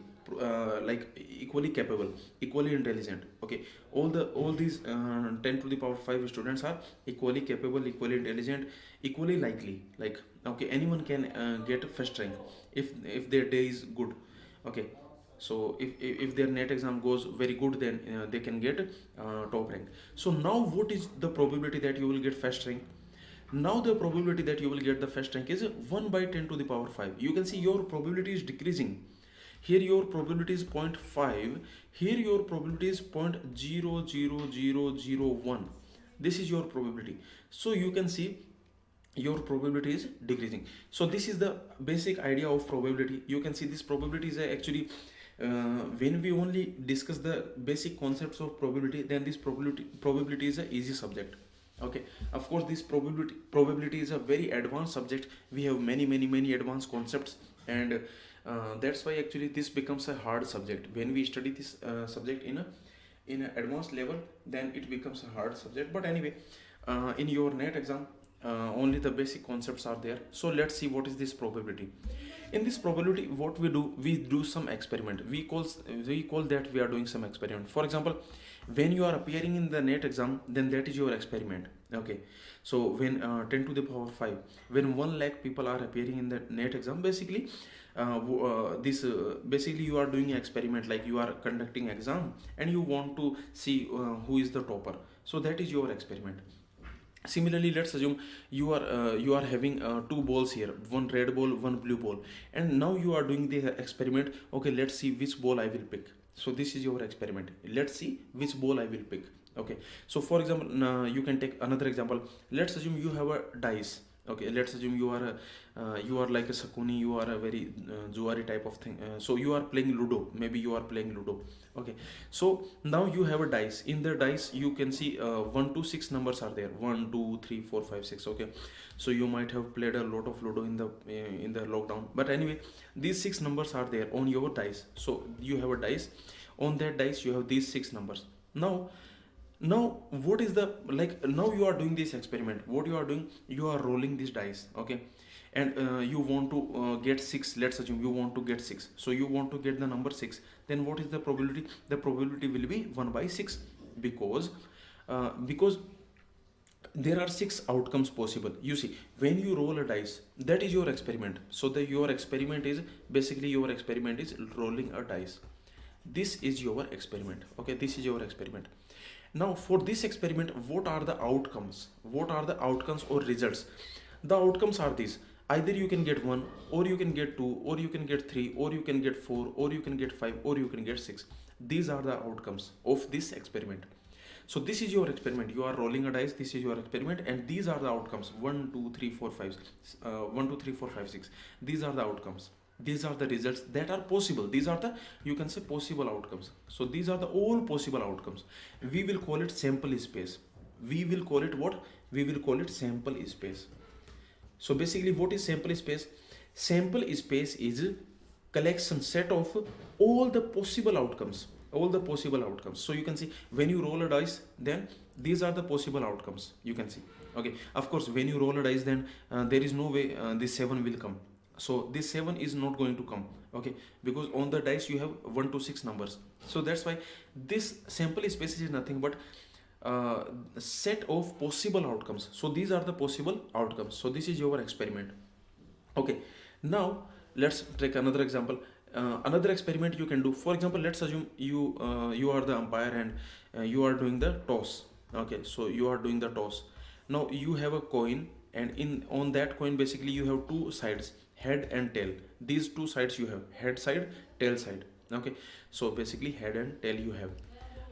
equally capable, equally intelligent. Okay, all these 10 to the power 5 students are equally capable, equally intelligent, equally likely. Like, okay, anyone can get first rank if their day is good. Okay, so if their net exam goes very good, then they can get top rank. So now what is the probability that you will get first rank? Now the probability that you will get the first rank is 1 by 10 to the power 5. You can see your probability is decreasing. Here your probability is 0.5. Here your probability is 0.00001. This is your probability. So you can see your probability is decreasing. So this is the basic idea of probability. You can see this probability is when we only discuss the basic concepts of probability, then this probability is an easy subject. Okay, of course this probability is a very advanced subject. We have many advanced concepts, and that's why actually this becomes a hard subject. When we study this subject in an advanced level, then it becomes a hard subject. But anyway, in your net exam, only the basic concepts are there. So let's see what is this probability. In this probability, what we do some experiment. We call that we are doing some experiment. For example, when you are appearing in the net exam, then that is your experiment. Okay, so when 10 to the power 5, when 1 lakh people are appearing in the net exam, basically basically you are doing an experiment, like you are conducting exam and you want to see who is the topper. So that is your experiment. Similarly, let's assume you are having two balls here, one red ball, one blue ball, and now you are doing the experiment. Okay, let's see which ball I will pick. So this is your experiment. Let's see which ball I will pick. Okay, so for example, you can take another example. Let's assume you have a dice. Okay, let's assume you are like a sakuni, you are a very juari type of thing. So you are playing ludo, maybe you are playing ludo. Okay, so now you have a dice. In the dice you can see 1 to 6 numbers are there, 1 2 3 4 5 6. Okay, so you might have played a lot of ludo in the lockdown, but anyway, these 6 numbers are there on your dice. So you have a dice, on that dice you have these 6 numbers. Now what is the, like, now you are doing this experiment. What you are doing, you are rolling these dice. Okay, and you want to get 6. Let's assume you want to get 6, so you want to get the number 6. Then what is the probability? The probability will be 1 by 6, because there are 6 outcomes possible. You see, when you roll a dice, that is your experiment. So your experiment is basically, your experiment is rolling a dice. This is your experiment. Okay, this is your experiment. Now for this experiment, what are the outcomes? What are the outcomes or results? The outcomes are these: either you can get 1, or you can get 2, or you can get 3, or you can get 4, or you can get 5, or you can get 6. These are the outcomes of this experiment. So this is your experiment. You are rolling a dice. This is your experiment, and these are the outcomes: 1 2 3 4 5 1 2 3 4 5 6. These are the outcomes. These are the results that are possible. These are the, you can say, possible outcomes. So these are the all possible outcomes. We will call it sample space. We will call it what? We will call it sample space. So basically, what is sample space? Sample space is collection set of all the possible outcomes. All the possible outcomes. So you can see, when you roll a dice, then these are the possible outcomes. You can see. Okay, of course, when you roll a dice, then there is no way this 7 will come. So this 7 is not going to come. Okay, because on the dice you have 1 to 6 numbers. So that's why this sample space is nothing but set of possible outcomes. So these are the possible outcomes. So this is your experiment. Okay, now let's take another example. Another experiment you can do. For example, let's assume you are the umpire, and you are doing the toss. Okay, so you are doing the toss. Now you have a coin, and on that coin, basically you have two sides, head and tail. These two sides you have, head side, tail side. Okay, so basically head and tail you have.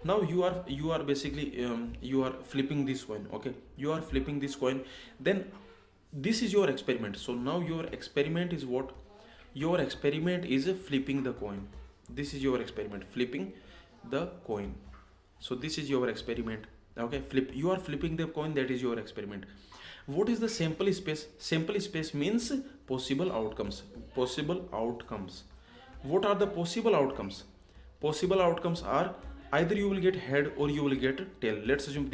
Now you are basically you are flipping this coin. Okay, you are flipping this coin. Then this is your experiment. So now your experiment is what? Your experiment is flipping the coin. This is your experiment, flipping the coin. So this is your experiment. Okay, you are flipping the coin. That is your experiment. What is the sample space? Sample space means possible outcomes. Possible outcomes. What are the possible outcomes? Possible outcomes are either you will get head or you will get tail. Let's assume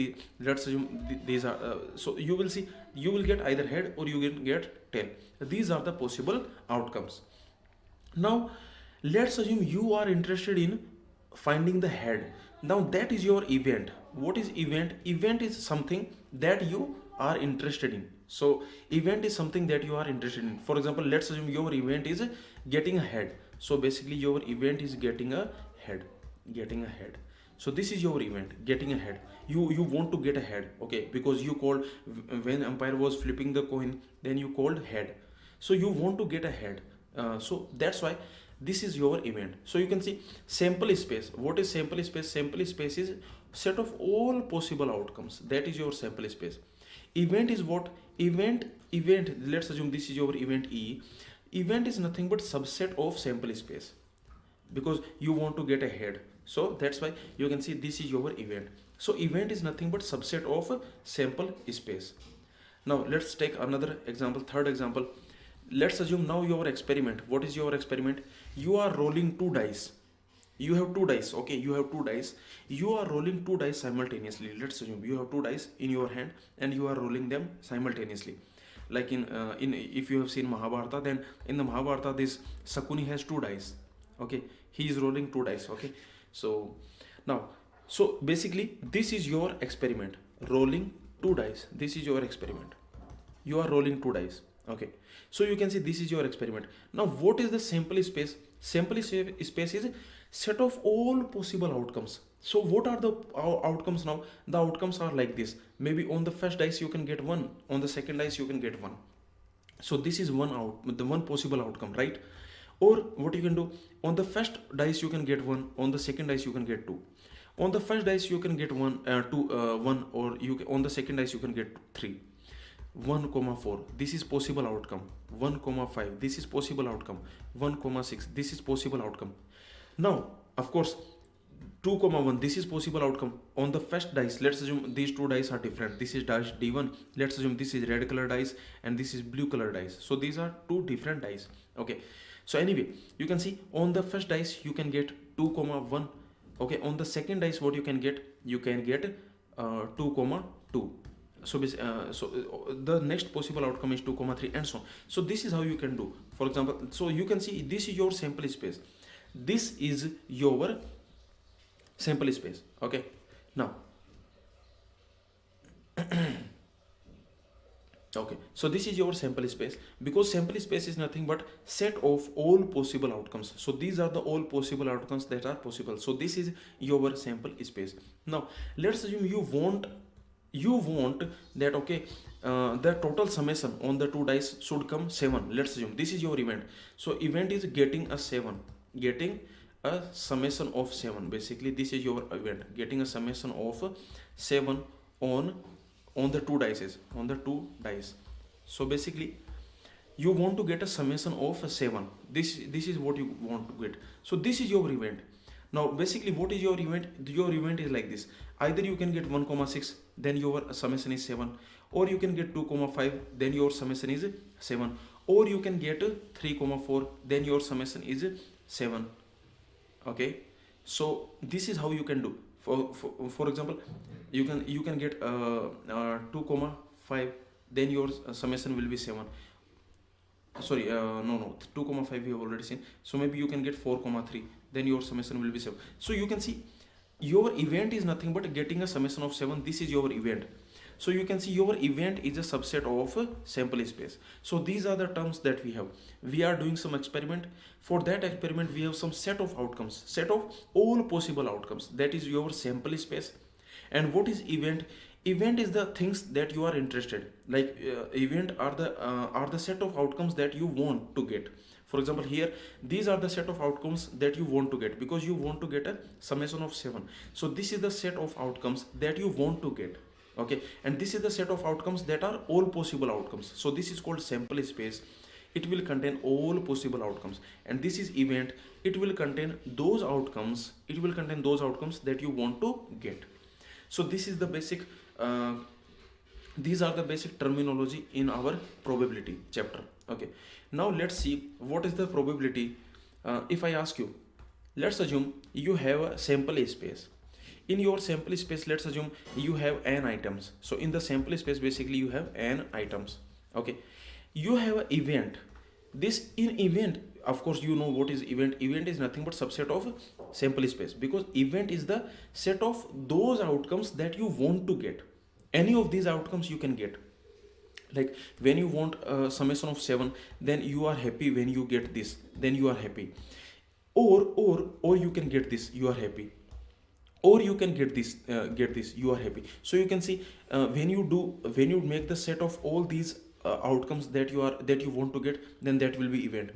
these are so you will see, you will get either head or you will get tail. These are the possible outcomes. Now let's assume you are interested in finding the head. Now that is your event. What is event? Event is something that you are interested in. So event is something that you are interested in. For example, let's assume your event is getting a head. So basically your event is getting a head. So this is your event, getting a head. You want to get a head. Okay, because you called, when umpire was flipping the coin, then you called head. So you want to get a head. So that's why this is your event. So you can see sample space. What is sample space? Sample space is set of all possible outcomes. That is your sample space. Event is what? Event, let's assume this is your event E. Event is nothing but subset of sample space, because you want to get a head. So that's why you can see this is your event. So event is nothing but subset of sample space. Now let's take another example, third example. Let's assume now your experiment. What is your experiment? You are rolling two dice. You have two dice. Okay, you have two dice. You are rolling two dice simultaneously. Let's assume you have two dice in your hand and you are rolling them simultaneously. Like in if you have seen Mahabharata, then in the Mahabharata this Sakuni has two dice. Okay, he is rolling two dice. Okay, so now, so basically this is your experiment, rolling two dice. This is your experiment. You are rolling two dice. Okay, so you can see this is your experiment. Now what is the sample space? Sample space is set of all possible outcomes. So what are the outcomes now? The outcomes are like this. Maybe on the first dice you can get 1, on the second dice you can get 1. So this is the one possible outcome, right? Or what you can do, on the first dice you can get 1, on the second dice you can get 2. On the first dice you can get 1, or on the second dice you can get 3. 1 comma 4, this is possible outcome. 1 comma 5, this is possible outcome. 1 comma 6, this is possible outcome. Now of course 2 comma 1, this is possible outcome. On the first dice, let's assume these two dice are different. This is dice d1, let's assume this is red color dice and this is blue color dice. So these are two different dice. Okay, so anyway, you can see on the first dice you can get 2 comma 1. Okay, on the second dice what you can get 2 comma 2. So the next possible outcome is 2 comma 3 and so on. So this is how you can do. For example, so you can see this is your sample space. This is your sample space. Okay, now okay, so this is your sample space, because sample space is nothing but set of all possible outcomes. So these are the all possible outcomes that are possible. So this is your sample space. Now let's assume you want that, okay, the total summation on the two dice should come 7. Let's assume this is your event. So event is getting a 7, getting a summation of 7. Basically this is your event, getting a summation of 7 on the two dice. So basically you want to get a summation of 7. This is what you want to get. So this is your event. Now basically what is your event? Your event is like this. Either you can get 1 comma 6, then your summation is 7, or you can get 2 comma 5, then your summation is 7, or you can get 3 comma 4, then your summation is 7. Okay, so this is how you can do. For example, you can get 2 comma 5, then your summation will be 7. Sorry, no, 2 comma 5 we have already seen. So maybe you can get 4 comma 3, then your summation will be 7. So you can see your event is nothing but getting a summation of 7. This is your event. So you can see your event is a subset of sample space. So these are the terms that we have. We are doing some experiment. For that experiment we have some set of outcomes, set of all possible outcomes. That is your sample space. And what is event? Event is the things that you are interested. Like event are the set of outcomes that you want to get. For example, here these are the set of outcomes that you want to get, because you want to get a summation of 7. So this is the set of outcomes that you want to get. Okay, and this is the set of outcomes that are all possible outcomes. So this is called sample space. It will contain all possible outcomes. And this is event. It will contain those outcomes. It will contain those outcomes that you want to get. So this is the basic these are the basic terminology in our probability chapter. Okay, now let's see what is the probability. If I ask you, let's assume you have a sample space. In your sample space, let's assume you have n items. So in the sample space basically you have n items. Okay, you have an event. This in event, of course you know what is event. Event is nothing but subset of sample space, because event is the set of those outcomes that you want to get. Any of these outcomes you can get. Like when you want a summation of 7, then you are happy. When you get this, then you are happy. Or you can get this, you are happy. Or you can get this, you are happy. So you can see when you make the set of all these outcomes that you want to get, then that will be event.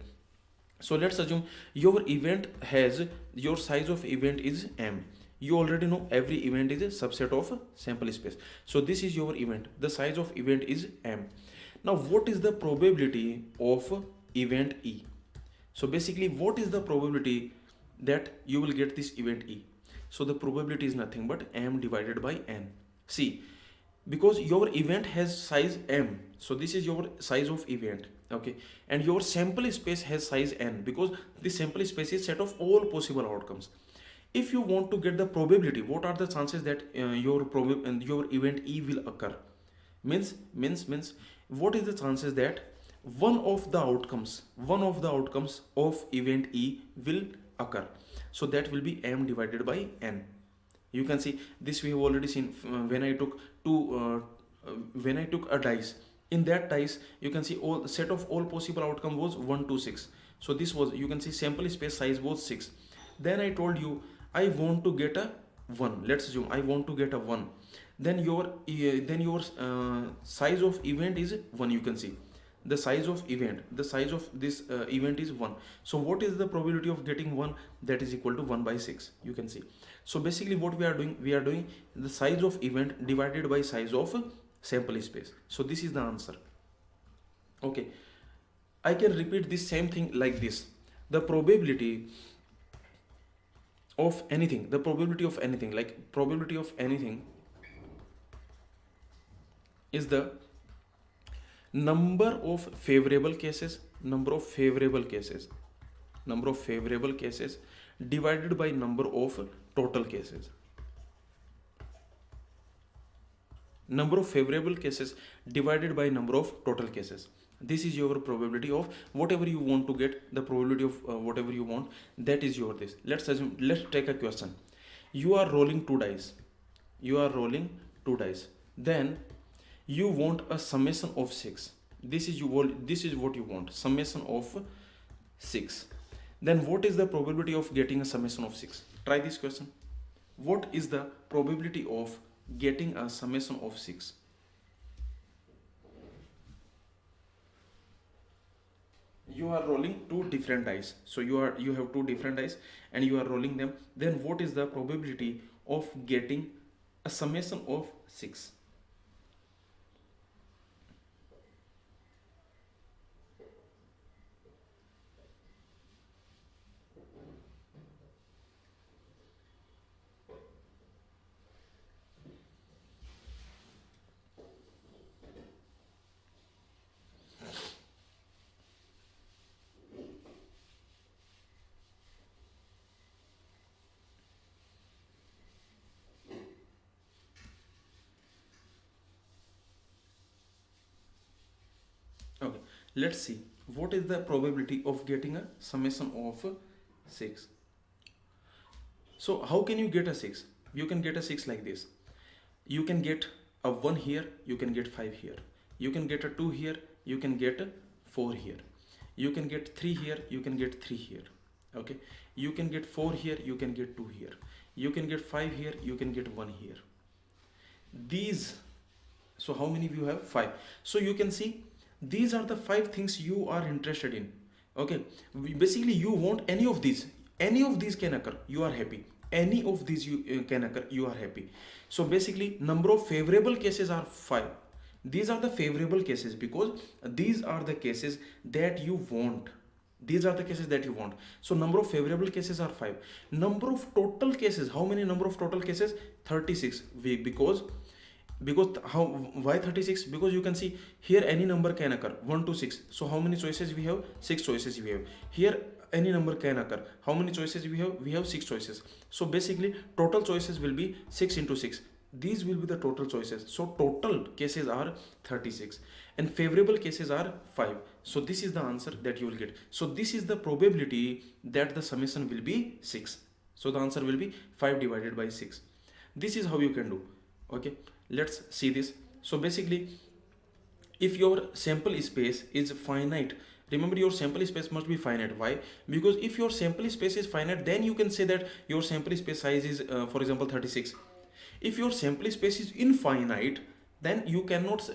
So let's assume your event has, your size of event is m. You already know every event is a subset of a sample space. So this is your event. The size of event is m. Now what is the probability of event E? So basically what is the probability that you will get this event E? So the probability is nothing but m divided by n. See, because your event has size m, so this is your size of event. Okay, and your sample space has size n, because the sample space is set of all possible outcomes. If you want to get the probability, what are the chances that your event E will occur? Means what is the chances that one of the outcomes of event E will occur? So that will be m divided by n. You can see this we have already seen when I took a dice. In that dice you can see all set of all possible outcome was 1 to 6. So this was, you can see sample space size was 6. Then I told you I want to get a 1, let's assume I want to get a 1, then your size of event is 1. You can see the size of this event is 1. So what is the probability of getting 1? That is equal to 1 by 6. You can see. So basically what we are doing the size of event divided by size of sample space. So this is the answer. Okay, I can repeat this same thing like this. The probability of anything, like probability of anything is the number of favorable cases divided by number of total cases. Number of favorable cases divided by number of total cases. This is your probability of whatever you want to get, the probability of whatever you want, that is your this. Let's take a question. You are rolling two dice. Then you want a summation of 6. This is what you want, summation of 6. Then what is the probability of getting a summation of 6? Try this question. What is the probability of getting a summation of 6? You are rolling two different dice. So you have two different dice and you are rolling them. Then what is the probability of getting a summation of 6? Okay, let's see what is the probability of getting a summation of 6. So how can you get a 6? You can get a 6 like this. You can get a 1 here, you can get 5 here. You can get a 2 here, you can get a 4 here. You can get 3 here, you can get 3 here. Okay, you can get 4 here, you can get 2 here. You can get 5 here, you can get 1 here. These, so how many of you have? 5. So you can see these are the 5 things you are interested in. Okay, basically you want any of these can occur, you are happy. Any of these can occur, you are happy. So basically number of favorable cases are 5. These are the favorable cases because these are the cases that you want. So number of favorable cases are 5. Number of total cases, how many number of total cases? 36. Why 36? Because you can see here any number can occur, 1 to 6. So how many choices we have? 6 choices we have. Here any number can occur. How many choices we have? We have 6 choices. So basically total choices will be 6 into 6. These will be the total choices. So total cases are 36 and favorable cases are 5. So this is the answer that you will get. So this is the probability that the summation will be 6. So the answer will be 5 divided by 6. This is how you can do. Okay, let's see this. So basically if your sample space is finite, remember your sample space must be finite. Why? Because if your sample space is finite, then you can say that your sample space size is for example 36. If your sample space is infinite, then you cannot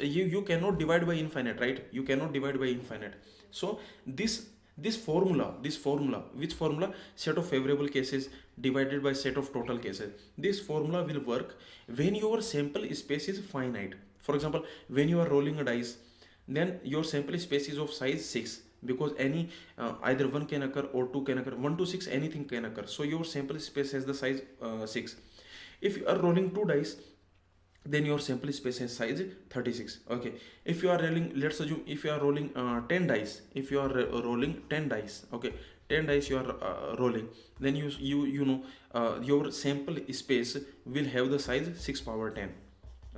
divide by infinite, right? You cannot divide by infinite. So this formula, which formula? Set of favorable cases divided by set of total cases. This formula will work when your sample space is finite. For example, when you are rolling a dice, then your sample space is of size 6 because any either 1 can occur or 2 can occur. 1 to 6 anything can occur. So your sample space has the size 6. If you are rolling 2 dice, then your sample space has size 36. Okay, if you are rolling, let's assume if you are rolling 10 dice, if you are rolling 10 dice, okay, 10 dice you are rolling, then you know your sample space will have the size 6 power 10.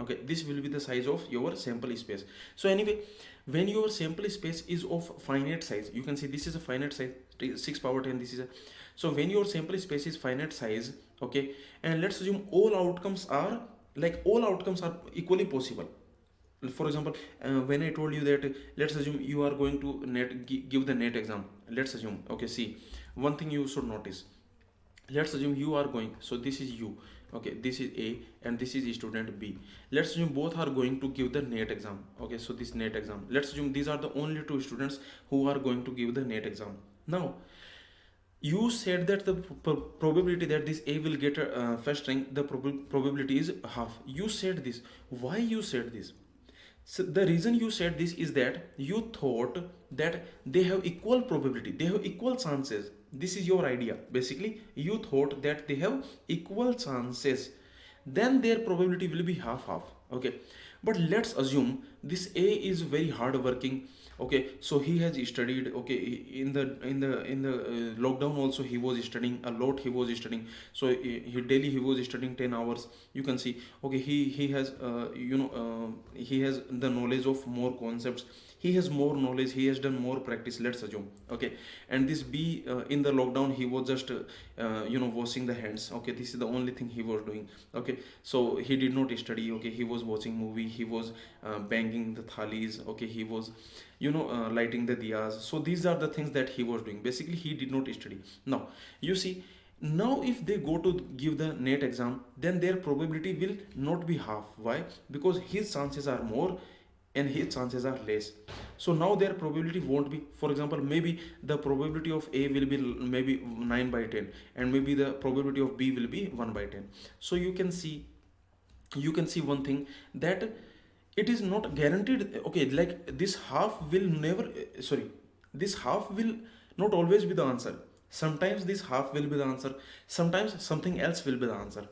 Okay, this will be the size of your sample space. So anyway, when your sample space is of finite size, you can see this is a finite size, 6 power 10, this is a, so when your sample space is finite size, okay, and let's assume all outcomes are equally possible. For example, when I told you that let's assume you are going to give the NET exam, let's assume, okay, see one thing you should notice. Let's assume you are going, so this is you, Okay, this is A and this is student B. Let's assume both are going to give the NET exam. Okay, so this NET exam, let's assume these are the only two students who are going to give the NET exam. Now you said that the probability that this A will get a first rank, the probability is half. You said this. Why you said this? So the reason you said this is that you thought that they have equal probability, they have equal chances. This is your idea. Basically, you thought that they have equal chances. Then their probability will be half-half. Okay. But let's assume this A is very hard working. Okay, so he has studied. Okay, in the lockdown also he was studying a lot. He was studying. So he daily he was studying 10 hours. You can see. Okay, he has he has the knowledge of more concepts. He has more knowledge. He has done more practice. Let's assume. Okay, and this B in the lockdown he was just washing the hands. Okay, this is the only thing he was doing. Okay, so he did not study. Okay, he was watching movie. He was banging the thalis. Okay, he was lighting the diyas. So these are the things that he was doing. Basically he did not study. Now you see, now if they go to give the NET exam, then their probability will not be half. Why? Because his chances are more and his chances are less. So now their probability won't be, for example, maybe the probability of A will be maybe 9 by 10 and maybe the probability of B will be 1 by 10. So you can see one thing, that it is not guaranteed. Okay, like this half will never this half will not always be the answer. Sometimes this half will be the answer, sometimes something else will be the answer.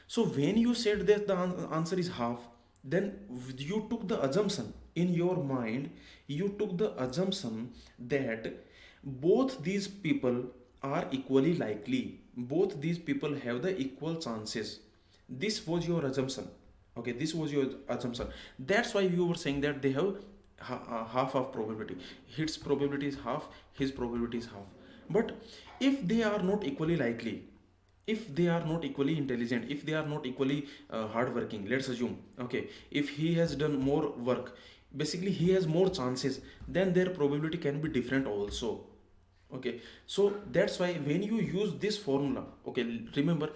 So when you said that the answer is half, then you took the assumption in your mind, you took the assumption that both these people are equally likely, both these people have the equal chances. This was your assumption. Okay, this was your assumption. That's why you were saying that they have half of probability. His probability is half, his probability is half. But if they are not equally likely, if they are not equally intelligent, if they are not equally hardworking, let's assume, okay, if he has done more work, basically he has more chances, then their probability can be different also. Okay, so that's why when you use this formula, okay, remember,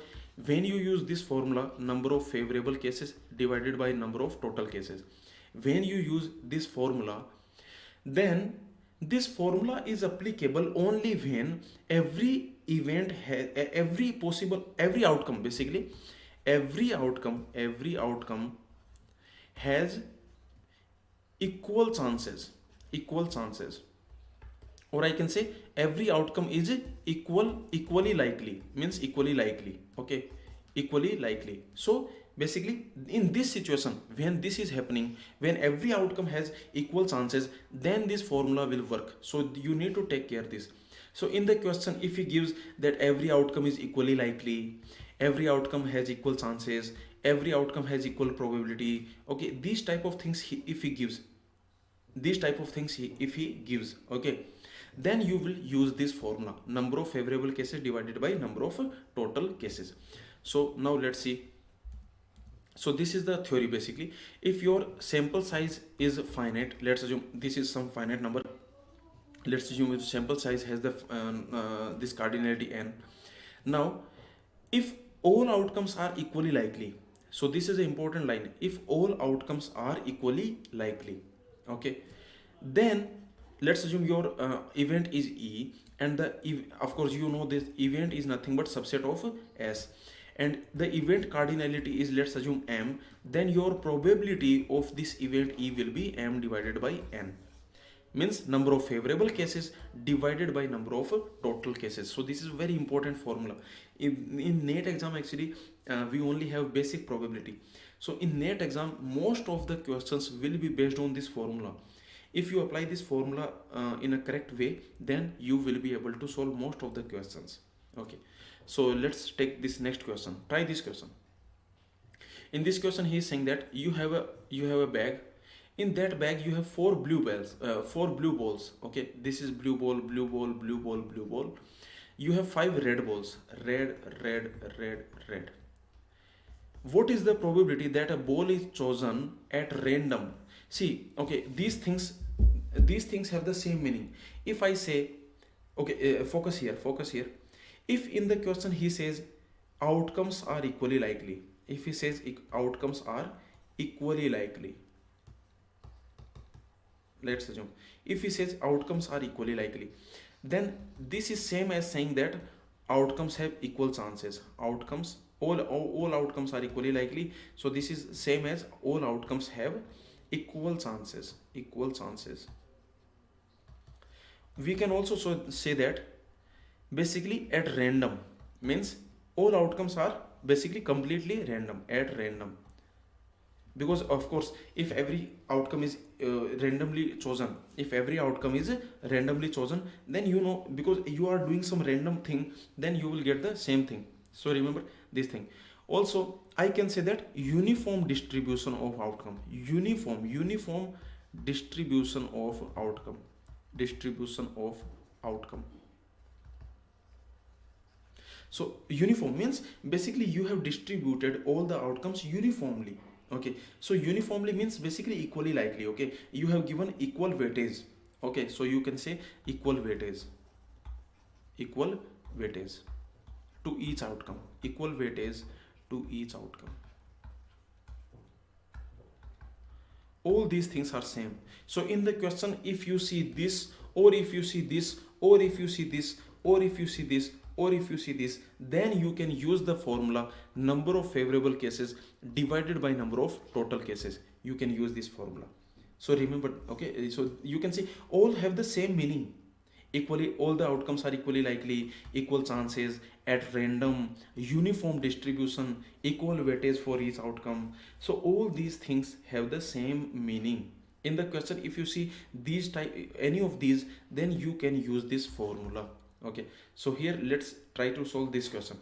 when you use this formula, number of favorable cases divided by number of total cases, when you use this formula, then this formula is applicable only when every event has every outcome, basically every outcome has equal chances, or I can say every outcome is equally likely, means equally likely. Okay, equally likely. So basically in this situation, when this is happening, when every outcome has equal chances, then this formula will work. So you need to take care of this. So in the question, if he gives that every outcome is equally likely, every outcome has equal chances, every outcome has equal probability, okay, these type of things if he gives, okay, then you will use this formula, number of favorable cases divided by number of total cases. So now let's see. So this is the theory. Basically, if your sample size is finite, let's assume this is some finite number, let's assume if sample size has the this cardinality n. Now if all outcomes are equally likely, so this is an important line, if all outcomes are equally likely, okay, then let's assume your event is E, and of course you know this event is nothing but subset of S, and the event cardinality is, let's assume, M, then your probability of this event E will be M divided by N, means number of favorable cases divided by number of total cases. So this is very important formula. In NET exam actually we only have basic probability. So in NET exam most of the questions will be based on this formula. If you apply this formula in a correct way, then you will be able to solve most of the questions. Okay, so let's take this next question. Try this question. In this question he is saying that you have a bag. In that bag you have four blue balls. Okay, this is blue ball, blue ball, blue ball, blue ball. You have 5 red balls, red, red, red, red. What is the probability that a ball is chosen at random? See, okay, these things have the same meaning. If I say, okay, focus here. If in the question he says outcomes are equally likely, if he says outcomes are equally likely, let's assume if he says outcomes are equally likely, then this is same as saying that outcomes have equal chances. Outcomes, all outcomes are equally likely, so this is same as all outcomes have equal chances, equal chances. We can also say that basically at random means all outcomes are basically completely random, at random, because of course if every outcome is randomly chosen, if every outcome is randomly chosen, then you know, because you are doing some random thing, then you will get the same thing. So remember this thing. Also I can say that uniform distribution of outcome, uniform distribution of outcome, distribution of outcome. So uniform means basically you have distributed all the outcomes uniformly. Okay, so uniformly means basically equally likely. Okay, you have given equal weightage. Okay, so you can say equal weightage, equal weightage to each outcome, equal weightage to each outcome. All these things are same. So in the question, if you see this, or if you see this, or if you see this, or if you see this, or if you see this, then you can use the formula number of favorable cases divided by number of total cases. You can use this formula. So remember, okay, so you can see all have the same meaning. Equally, all the outcomes are equally likely, equal chances, at random, uniform distribution, equal weightage for each outcome. So all these things have the same meaning. In the question, if you see these type, any of these, then you can use this formula. Okay, so here let's try to solve this question.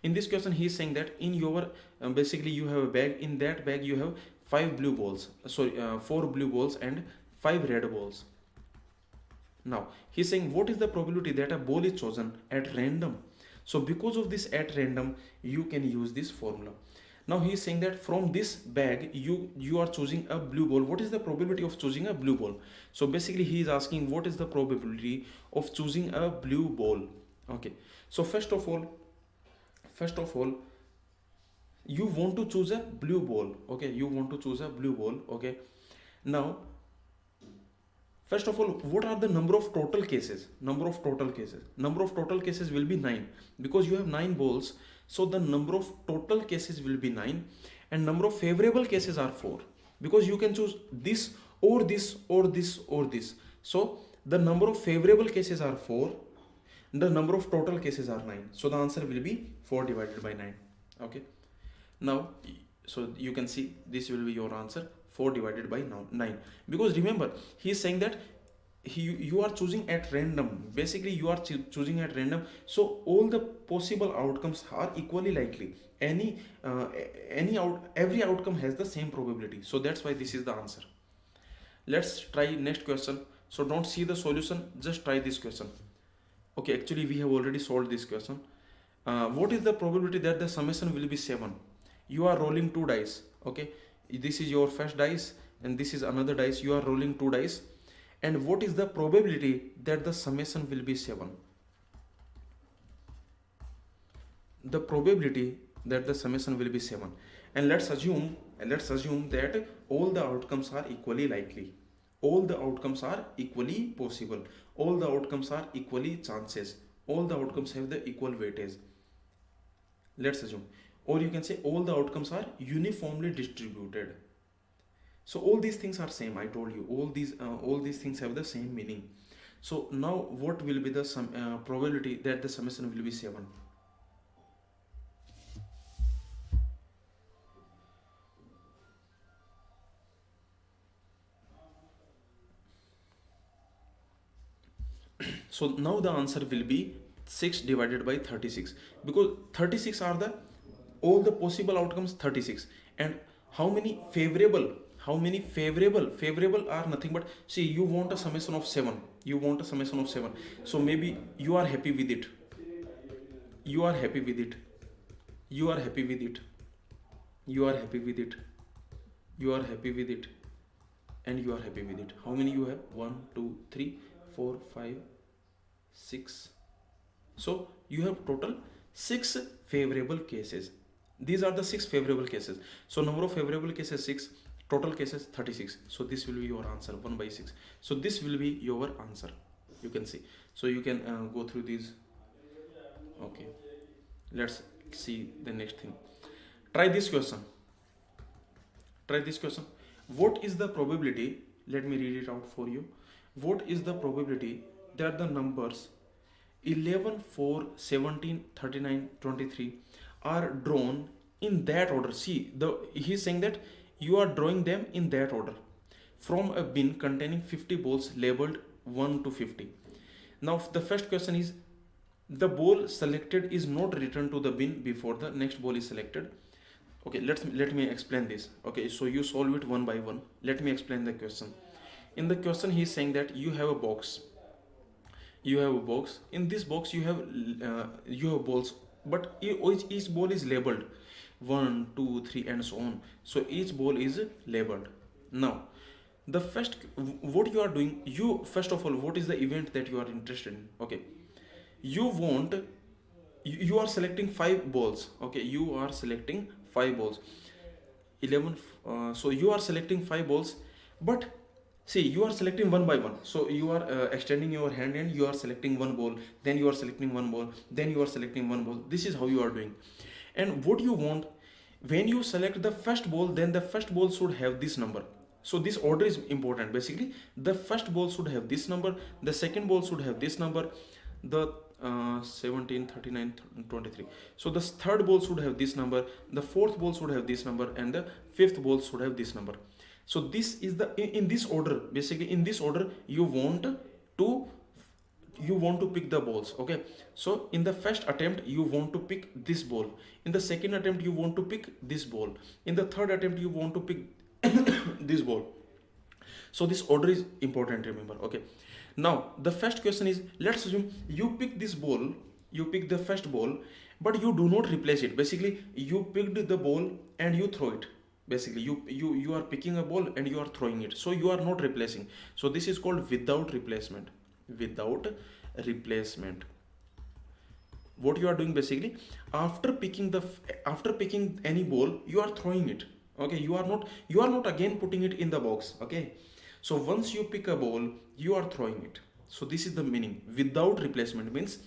In this question he is saying that in your basically you have a bag, in that bag you have 4 blue balls and 5 red balls. Now he's saying what is the probability that a ball is chosen at random. So because of this at random, you can use this formula. Now he is saying that from this bag you are choosing a blue ball. What is the probability of choosing a blue ball? So basically he is asking what is the probability of choosing a blue ball. Okay, so first of all you want to choose a blue ball. Okay, you want to choose a blue ball. Okay, now first of all, what are the number of total cases? Number of total cases will be 9, because you have 9 balls. So the number of total cases will be 9, and number of favorable cases are 4, because you can choose this or this or this or this. So the number of favorable cases are 4, the number of total cases are 9. So the answer will be 4 divided by 9. Okay, now so you can see this will be your answer, 4 divided by 9, because remember he is saying that you are choosing at random. Basically you are choosing at random, so all the possible outcomes are equally likely. Every outcome has the same probability, so that's why this is the answer. Let's try next question. So don't see the solution, just try this question. Okay, actually we have already solved this question. What is the probability that the summation will be 7? You are rolling 2 dice. Okay, this is your first dice and this is another dice. You are rolling 2 dice, and what is the probability that the summation will be 7? The probability that the summation will be 7, and let's assume that all the outcomes are equally likely, all the outcomes are equally possible, all the outcomes are equally chances, all the outcomes have the equal weightage. Let's assume, or you can say all the outcomes are uniformly distributed. So all these things are same. I told you all these things have the same meaning. So now what will be the probability that the summation will be 7? So now the answer will be 6 divided by 36, because 36 are the all the possible outcomes, 36, and how many favorable are nothing but, see, you want a summation of 7, so maybe you are happy with it, you are happy with it, you are happy with it, you are happy with it, you are happy with it, and you are happy with it. How many you have? 1 2 3 4 5 6. So you have total 6 favorable cases. These are the 6 favorable cases. So number of favorable cases 6, total cases 36. So this will be your answer, 1 by 6. So this will be your answer, you can see. So you can go through these. Okay, let's see the next thing. Try this question. What is the probability, let me read it out for you. What is the probability that the numbers 11, 4, 17, 39, 23 are drawn in that order? See, he's saying that you are drawing them in that order from a bin containing 50 balls labeled 1 to 50. Now the first question is, the ball selected is not returned to the bin before the next ball is selected. Okay, let me explain this. Okay, so you solve it one by one. Let me explain the question. In the question he is saying that you have a box. In this box you have balls, but each ball is labeled 1, 2, 3 and so on. So each ball is labeled. Now the first, what you are doing, you first of all, what is the event that you are interested in? Okay, you are selecting 5 balls. Okay, you are selecting 5 balls, 11, so you are selecting 5 balls, but see, you are selecting one by one. So you are extending your hand and you are selecting one ball, then you are selecting one ball, then you are selecting one ball. This is how you are doing. And what you want, when you select the first ball, then the first ball should have this number. So this order is important. Basically, the first ball should have this number, the second ball should have this number, the 17, 39, 23. So the third ball should have this number, the fourth ball should have this number, and the fifth ball should have this number. So this is the, in this order, basically in this order you want to pick the balls. Okay, so in the first attempt you want to pick this ball, in the second attempt you want to pick this ball, in the third attempt you want to pick this ball. So this order is important, remember. Okay, now the first question is, let's assume you pick this ball, you pick the first ball, but you do not replace it. Basically you picked the ball and you throw it. Basically you are picking a ball and you are throwing it, so you are not replacing. So this is called without replacement. What you are doing, basically, after picking any ball, you are throwing it. Okay, you are not again putting it in the box. Okay, so once you pick a ball, you are throwing it. So this is the meaning. Without replacement means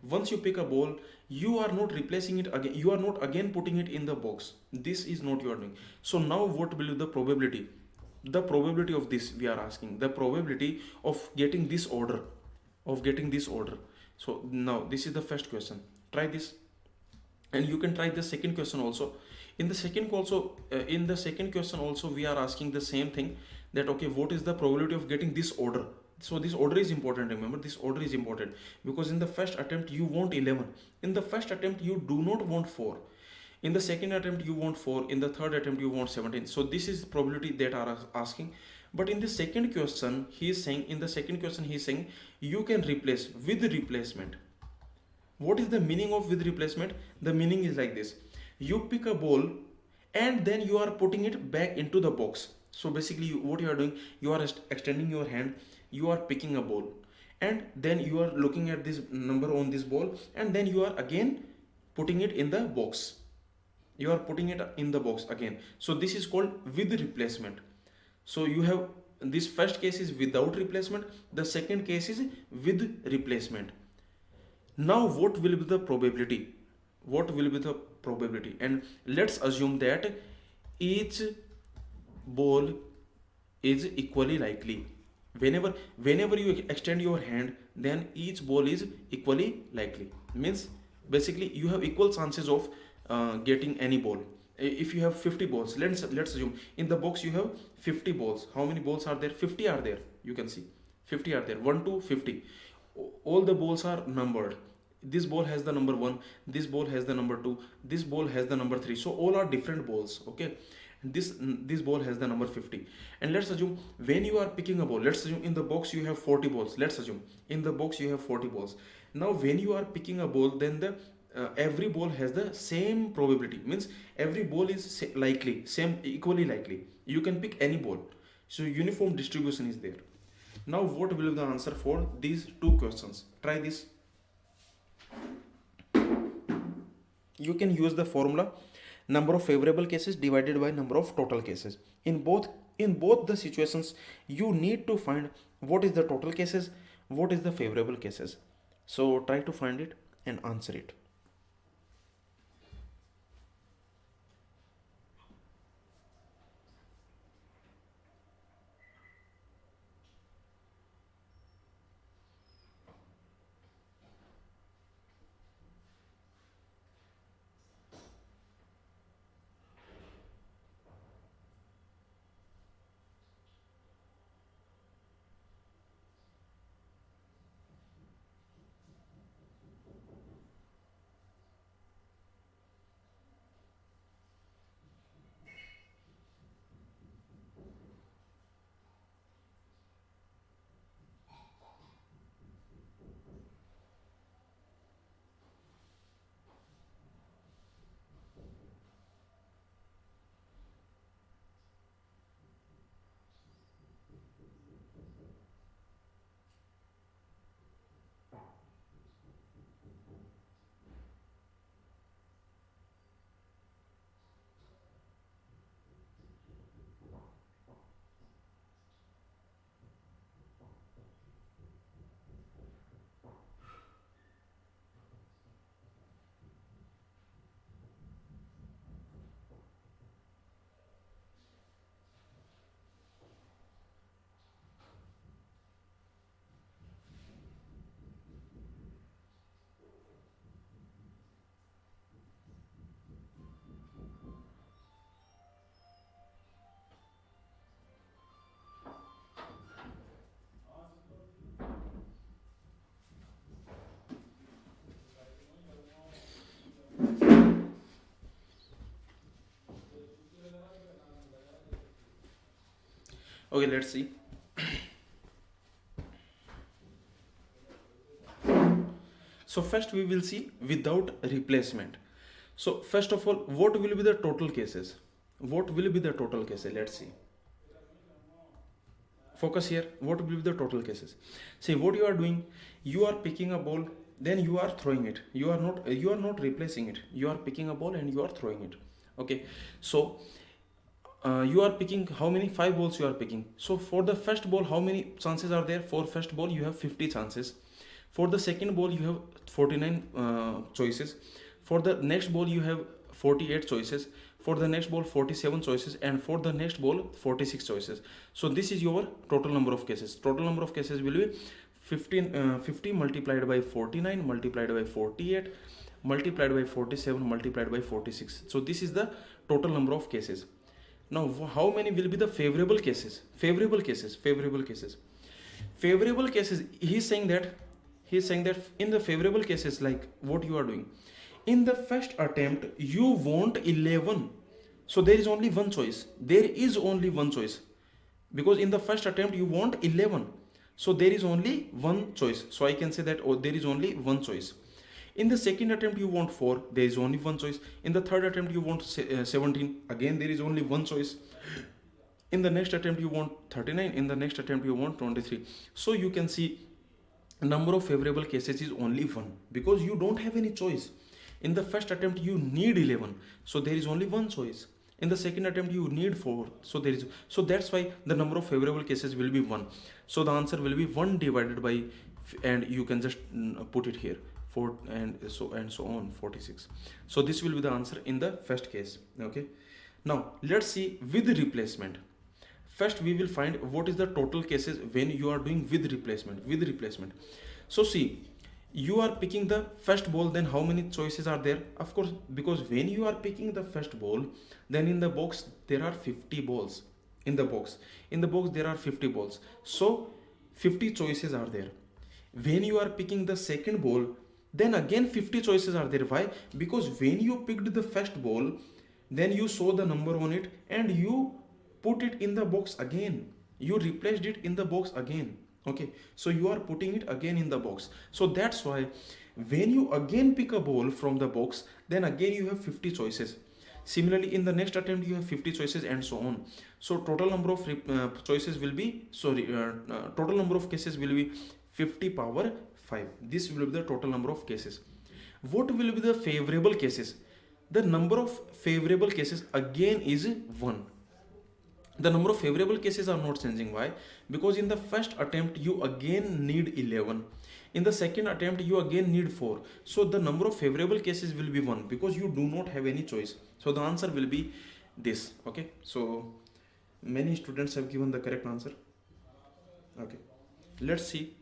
once you pick a ball, you are not replacing it again, you are not again putting it in the box. This is not you are doing. So now what will be the probability? The probability of this we are asking, the probability of getting this order, So now this is the first question. Try this, and you can try the second question also. In the second question also we are asking the same thing, that okay, what is the probability of getting this order? So this order is important, remember, this order is important, because in the first attempt you want 11, in the first attempt you do not want 4, in the second attempt you want 4, in the third attempt you want 17. So this is probability that are asking. But in the second question he is saying, you can replace with replacement. What is the meaning of with replacement? The meaning is like this: you pick a ball and then you are putting it back into the box. So basically what you are doing, you are extending your hand, you are picking a ball, and then you are looking at this number on this ball, and then you are again putting it in the box. You are putting it in the box again. So this is called with replacement. So you have, this first case is without replacement, the second case is with replacement. Now what will be the probability? And let's assume that each ball is equally likely. Whenever you extend your hand, then each ball is equally likely. Means basically you have equal chances of getting any ball. If you have 50 balls, let's assume in the box you have 50 balls. How many balls are there? 50 are there. You can see 50 are there, 1 to 50. All the balls are numbered. This ball has the number 1, this ball has the number 2, this ball has the number 3. So all are different balls. Okay, this ball has the number 50. And let's assume when you are picking a ball, let's assume in the box you have 40 balls. Let's assume in the box you have 40 balls. Now when you are picking a ball, then the every ball has the same probability. Means every ball is equally likely. You can pick any ball. So uniform distribution is there. Now what will be the answer for these two questions? Try this. you can use the formula number of favorable cases divided by number of total cases. In both the situations, you need to find what is the total cases, what is the favorable cases. So try to find it and answer it. Okay, let's see. So first we will see without replacement. So first of all, what will be the total cases? What will be the total cases? Let's see. Focus here. What will be the total cases? See what you are doing. You are picking a ball, then you are throwing it. You are not replacing it. You are picking a ball and you are throwing it. Okay. So you are picking how many? 5 balls you are picking. So for the first ball, how many chances are there? For first ball you have 50 chances. For the second ball you have 49 choices. For the next ball you have 48 choices. For the next ball 47 choices, and for the next ball 46 choices. So this is your total number of cases. Total number of cases will be 50 multiplied by 49 multiplied by 48 multiplied by 47 multiplied by 46. So this is the total number of cases. Now how many will be the favorable cases? Favorable cases. He's saying that in the favorable cases, like what you are doing, in the first attempt you want 11. So there is only one choice. Because in the first attempt you want 11. So there is only one choice. So I can say that there is only one choice. In the second attempt you want 4, there is only one choice. In the third attempt you want 17, again there is only one choice. In the next attempt you want 39, in the next attempt you want 23. So you can see number of favorable cases is only 1, because you don't have any choice. In the first attempt you need 11, so there is only one choice. In the second attempt you need 4, so that's why the number of favorable cases will be 1. So the answer will be 1 divided by, and you can just put it here, 4 and so on, 46. So this will be the answer in the first case. Okay, now let's see with replacement. First we will find what is the total cases when you are doing with replacement. So see, you are picking the first ball, then how many choices are there? Of course, because when you are picking the first ball, then in the box there are 50 balls. In the box there are 50 balls, so 50 choices are there. When you are picking the second ball, then again 50 choices are there. Why? Because when you picked the first ball, then you saw the number on it and you put it in the box again. You replaced it in the box again. Okay, so you are putting it again in the box. So that's why when you again pick a ball from the box, then again you have 50 choices. Similarly, in the next attempt you have 50 choices, and so on. So total number of choices will be, total number of cases will be 50 power 5. This will be the total number of cases. What will be the favorable cases? the number of favorable cases again is 1. The number of favorable cases are not changing. Why? Because in the first attempt you again need 11. In the second attempt you again need 4. So the number of favorable cases will be 1 because you do not have any choice. So the answer will be this. Okay. So many students have given the correct answer. Okay. Let's see.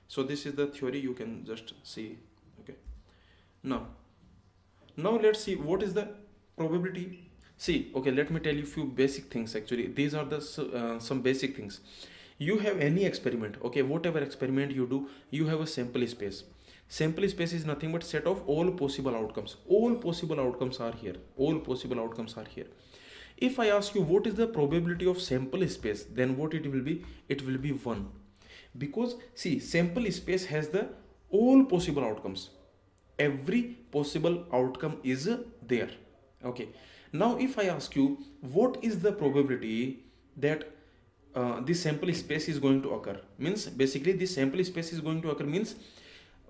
So this is the theory, you can just see. Okay. Now let's see what is the probability. See, okay, let me tell you few basic things. Actually, these are the some basic things. You have any experiment, okay, whatever experiment you do, you have a sample space. Sample space is nothing but set of all possible outcomes. All possible outcomes are here. All possible outcomes are here. If I ask you what is the probability of sample space, then what it will be? It will be 1. Because see, sample space has the all possible outcomes. Every possible outcome is there. Okay. Now if I ask you what is the probability that this sample space is going to occur, means basically this sample space is going to occur means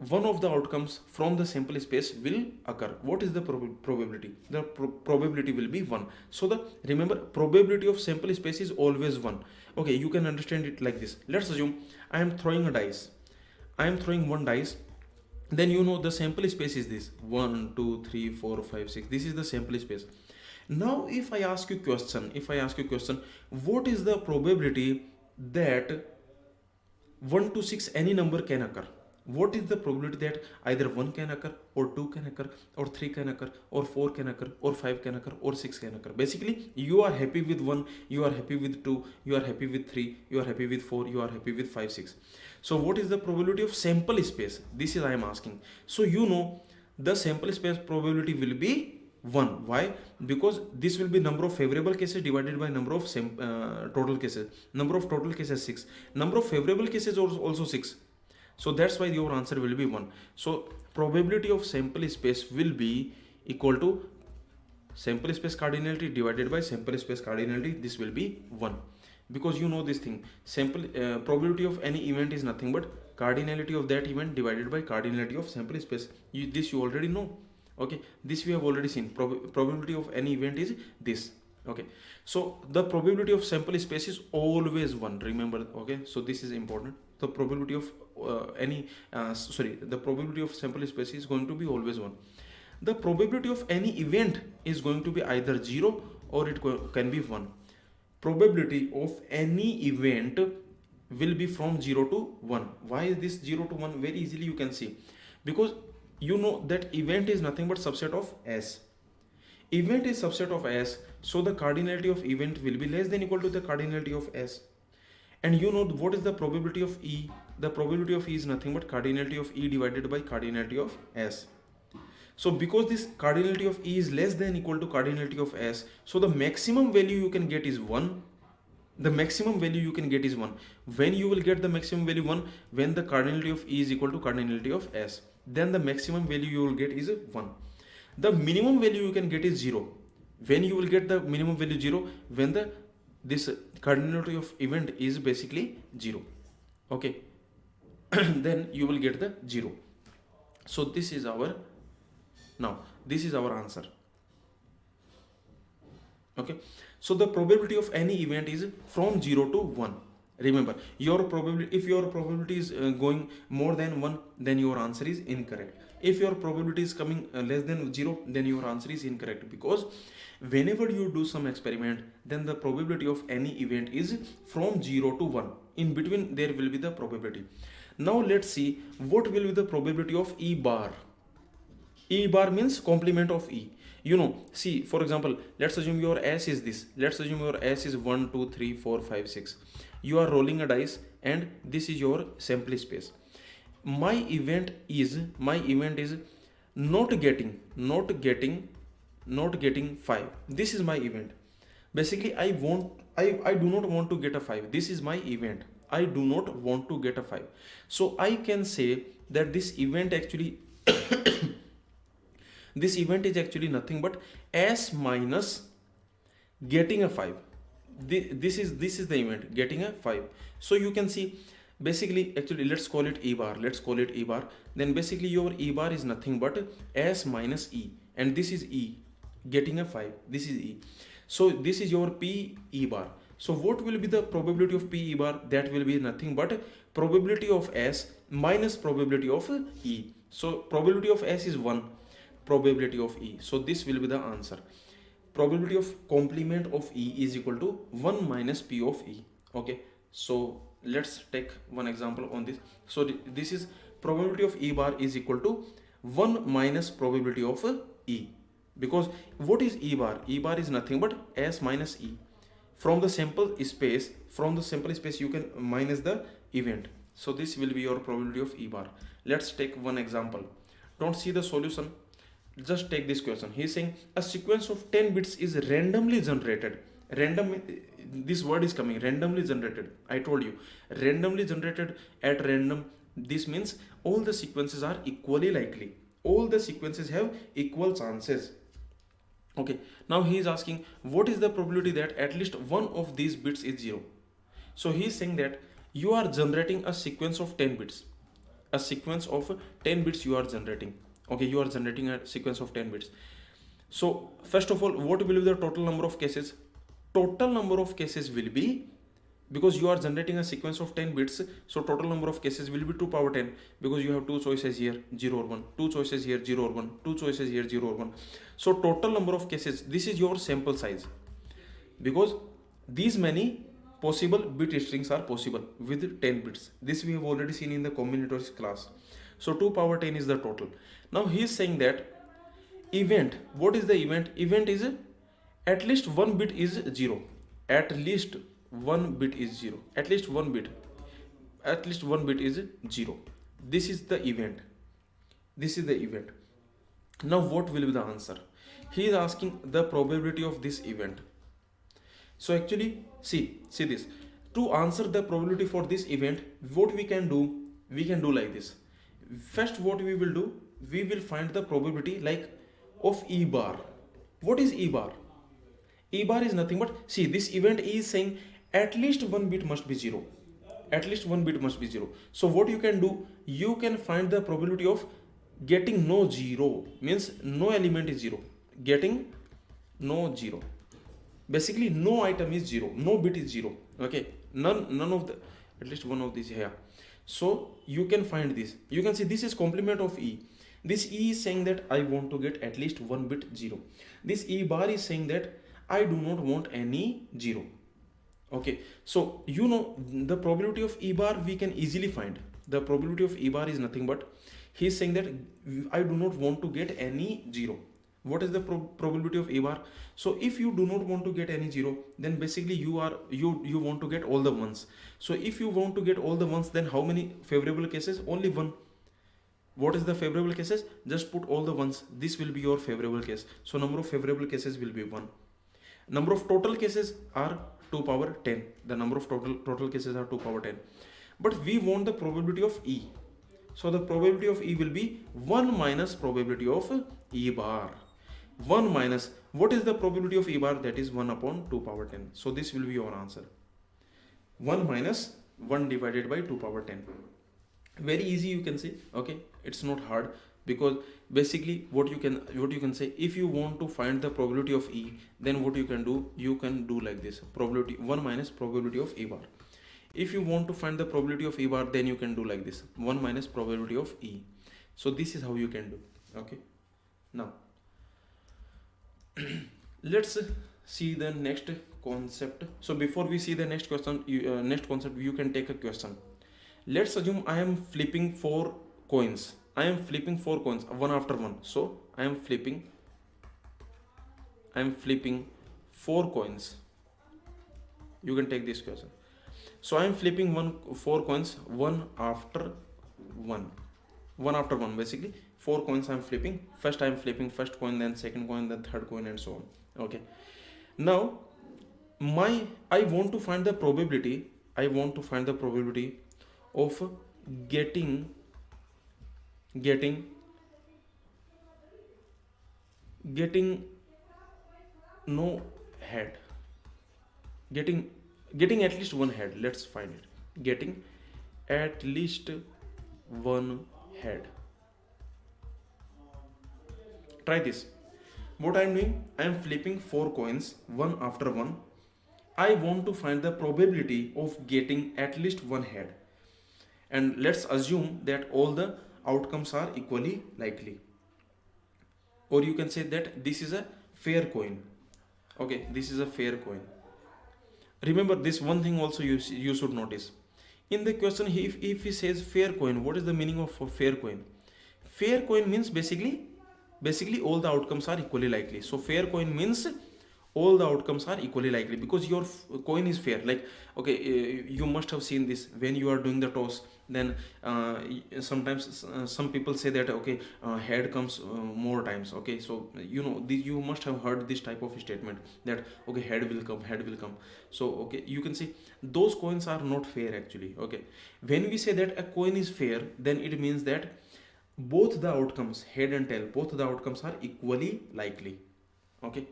one of the outcomes from the sample space will occur. What is the probability? The probability will be 1. So the remember, probability of sample space is always 1. Okay, you can understand it like this. Let's assume I am throwing a dice. I am throwing one dice. Then you know the sample space is this 1 2 3 4 5 6. This is the sample space. Now if I ask you question, what is the probability that 1 to 6 any number can occur? What is the probability that either 1 can occur, or 2 can occur, or 3 can occur, or 4 can occur, or 5 can occur, or 6 can occur? Basically, you are happy with 1, you are happy with 2, you are happy with 3, you are happy with 4, you are happy with 5, 6. So what is the probability of sample space? This is I am asking. So you know the sample space probability will be 1. Why? Because this will be number of favorable cases divided by number of total cases. Number of total cases 6. Number of favorable cases also 6. So that's why your answer will be 1. So probability of sample space will be equal to sample space cardinality divided by sample space cardinality. This will be 1. Because you know this thing, sample probability of any event is nothing but cardinality of that event divided by cardinality of sample space. This you already know. Okay, this we have already seen. Probability of any event is this. Okay, so the probability of sample space is always 1. Remember. Okay, so this is important. The probability of the probability of sample space is going to be always 1. The probability of any event is going to be either 0 or it can be 1. Probability of any event will be from 0 to 1. Why is this 0 to 1? Very easily you can see. Because you know that event is nothing but subset of S. Event is subset of S, so the cardinality of event will be less than equal to the cardinality of S. And you know what is the probability of E? The probability of E is nothing but cardinality of E divided by cardinality of S. So because this cardinality of E is less than equal to cardinality of S, so the maximum value you can get is 1. The maximum value you can get is 1. When you will get the maximum value 1? When the cardinality of E is equal to cardinality of S. Then the maximum value you will get is 1. The minimum value you can get is 0. When you will get the minimum value 0? When this cardinality of event is basically 0. Okay. Then you will get the 0. So this is our answer. Okay. So the probability of any event is from 0 to 1. Remember, your probability, if your probability is going more than 1, then your answer is incorrect. If your probability is coming less than 0, then your answer is incorrect. Because whenever you do some experiment, then the probability of any event is from 0 to 1. In between there will be the probability. Now let's see what will be the probability of E bar. E bar means complement of E. You know, see, for example, let's assume your S is this. Let's assume your S is 1, 2, 3, 4, 5, 6. You are rolling a dice and this is your sample space. My event is not getting 5. This is my event. Basically, I do not want to get a 5. This is my event. I do not want to get a 5. So I can say that this event actually this event is actually nothing but S minus getting a 5. This is the event, getting a 5. So you can see, basically, actually let's call it E bar. Then basically your E bar is nothing but S minus E, and this is E. getting a 5. This is E. So this is your P E bar. So what will be the probability of P E bar? That will be nothing but probability of S minus probability of E. So probability of S is 1, probability of E. So this will be the answer. Probability of complement of E is equal to 1 minus P of E. Okay, so let's take one example on this. So this is probability of E bar is equal to 1 minus probability of E. Because what is E bar? E bar is nothing but S minus E. From the sample space, you can minus the event. So this will be your probability of E bar. Let's take one example. Don't see the solution. Just take this question. He is saying a sequence of 10 bits is randomly generated. Random, this word is coming, randomly generated. I told you, randomly generated at random. This means all the sequences are equally likely. All the sequences have equal chances. Okay, now he is asking what is the probability that at least one of these bits is 0. So he is saying that you are generating a sequence of 10 bits. A sequence of 10 bits you are generating. Okay, you are generating a sequence of 10 bits. So first of all, what will be the total number of cases? Total number of cases will be, because you are generating a sequence of 10 bits, so total number of cases will be 2 power 10, because you have two choices here, 0 or 1, two choices here, 0 or 1, two choices here, 0 or 1. So total number of cases, this is your sample size, because these many possible bit strings are possible with 10 bits. This we have already seen in the combinatorics class. So 2 power 10 is the total. Now he is saying that event, what is the event? Event is at least one bit is 0. At least one bit is 0. At least one bit is 0. This is the event. This is the event. Now what will be the answer? He is asking the probability of this event. So actually, see this. To answer the probability for this event, what we can do like this. First, what we will do, we will find the probability like of E bar. What is E bar? E bar is nothing but, see, this event is saying at least one bit must be 0. At least one bit must be 0. So what you can do, you can find the probability of getting no 0, means no element is 0, getting no 0. Basically no item is 0, no bit is 0. Okay, none of the, at least one of these here. So you can find this. You can see this is complement of E. This E is saying that I want to get at least one bit 0. This E bar is saying that I do not want any 0. Okay, so you know the probability of E bar we can easily find. The probability of E bar is nothing but, he is saying that I do not want to get any 0. What is the probability of E bar? So if you do not want to get any 0, then basically you want to get all the ones. So if you want to get all the ones, then how many favorable cases? Only one. What is the favorable cases? Just put all the ones. This will be your favorable case. So number of favorable cases will be 1. Number of total cases are 2 power 10. The number of total cases are 2 power 10. But we want the probability of E. So the probability of E will be 1 minus probability of E bar. 1 minus, what is the probability of E bar? That is 1 upon 2 power 10. So this will be your answer. 1 minus 1 divided by 2 power 10. Very easy, you can say. Okay, it's not hard, because basically what you can say, if you want to find the probability of E, then what you can do like this: probability 1 minus probability of E bar. If you want to find the probability of E bar, then you can do like this: 1 minus probability of E. So this is how you can do. Okay, now let's see the next concept. So before we see the next question, next concept, you can take a question. Let's assume I am flipping 4 coins. I am flipping 4 coins one after one. So I am flipping 4 coins. You can take this question. So I am flipping 4 coins one after one. One after one, basically 4 coins I am flipping. First I am flipping first coin, then second coin, then third coin, and so on. Okay. Now I want to find the probability. Of getting no head, getting at least one head. Let's find it. Getting at least one head. Try this. What I am doing, I am flipping 4 coins one after one. I want to find the probability of getting at least one head, and let's assume that all the outcomes are equally likely, or you can say that this is a fair coin. Okay, this is a fair coin. Remember this one thing also you should notice in the question. If he says fair coin, what is the meaning of fair coin? Fair coin means basically all the outcomes are equally likely. So fair coin means all the outcomes are equally likely because your coin is fair. Like, okay, you must have seen this when you are doing the toss. Then sometimes some people say that, okay, head comes more times. Okay, so you must have heard this type of statement that, okay, head will come. So okay, you can see those coins are not fair actually. Okay, when we say that a coin is fair, then it means that both the outcomes, head and tail, both the outcomes are equally likely. Okay,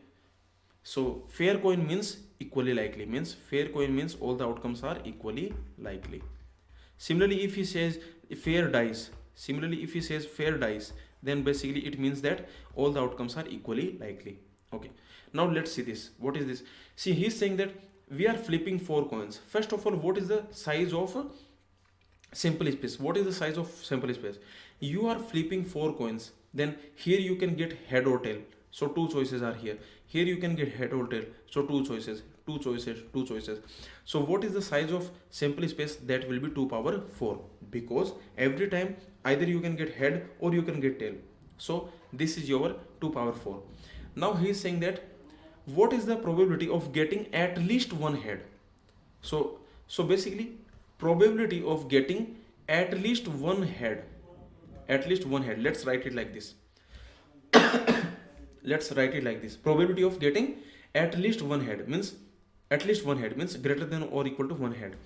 so fair coin means equally likely, means fair coin means all the outcomes are equally likely. Similarly, if he says fair dice, then basically it means that all the outcomes are equally likely. Okay, now let's see this. What is this? See, he's saying that we are flipping 4 coins. First of all, what is the size of sample space? What is the size of sample space? You are flipping 4 coins, then here you can get head or tail. So 2 choices are here. Here you can get head or tail. So 2 choices. So what is the size of sample space? That will be 2 power 4, because every time either you can get head or you can get tail. So this is your 2 power 4. Now he is saying that what is the probability of getting at least one head? So basically probability of getting at least one head. Let's write it like this. Probability of getting at least one head means greater than or equal to one head.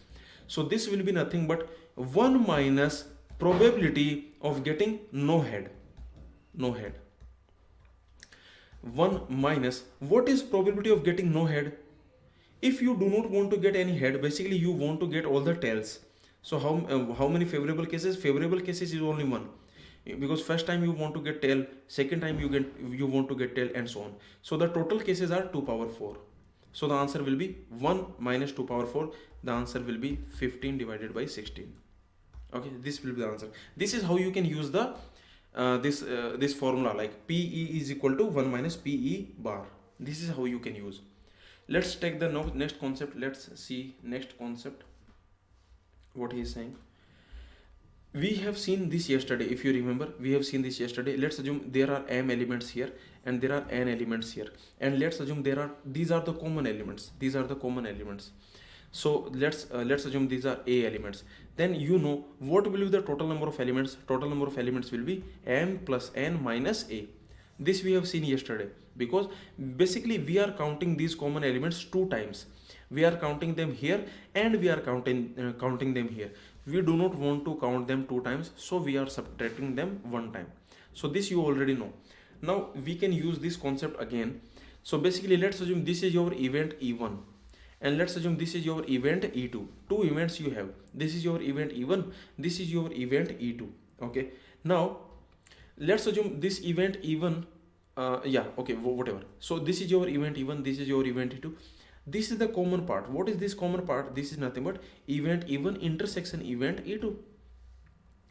So this will be nothing but 1 minus probability of getting no head. 1 minus, what is probability of getting no head? If you do not want to get any head, basically you want to get all the tails. So how many favorable cases? Favorable cases is only one, because first time you want to get tail, second time you want to get tail, and so on. So the total cases are 2 power 4. So the answer will be 1 minus 2 power 4. The answer will be 15 divided by 16. Okay, this will be the answer. This is how you can use the this formula, like PE is equal to 1 minus PE bar. This is how you can use. Let's take the next concept. Let's see next concept, what he is saying. We have seen this yesterday. If you remember, we have seen this yesterday. Let's assume there are m elements here and there are n elements here, and let's assume these are the common elements. So let's assume these are a elements. Then what will be the total number of elements? Total number of elements will be m plus n minus a. This we have seen yesterday, because basically we are counting these common elements 2 times. We are counting them here and we are counting them here. We do not want to count them 2 times, so we are subtracting them 1 time. So this you already know. Now we can use this concept again. So basically let's assume this is your event E1, and let's assume this is your event E2. 2 events you have. This is your event E1, this is your event E2. Okay, now let's assume this event E1, whatever. So this is your event E1, this is your event E2. This is the common part. What is this common part? This is nothing but event E1 intersection event E2.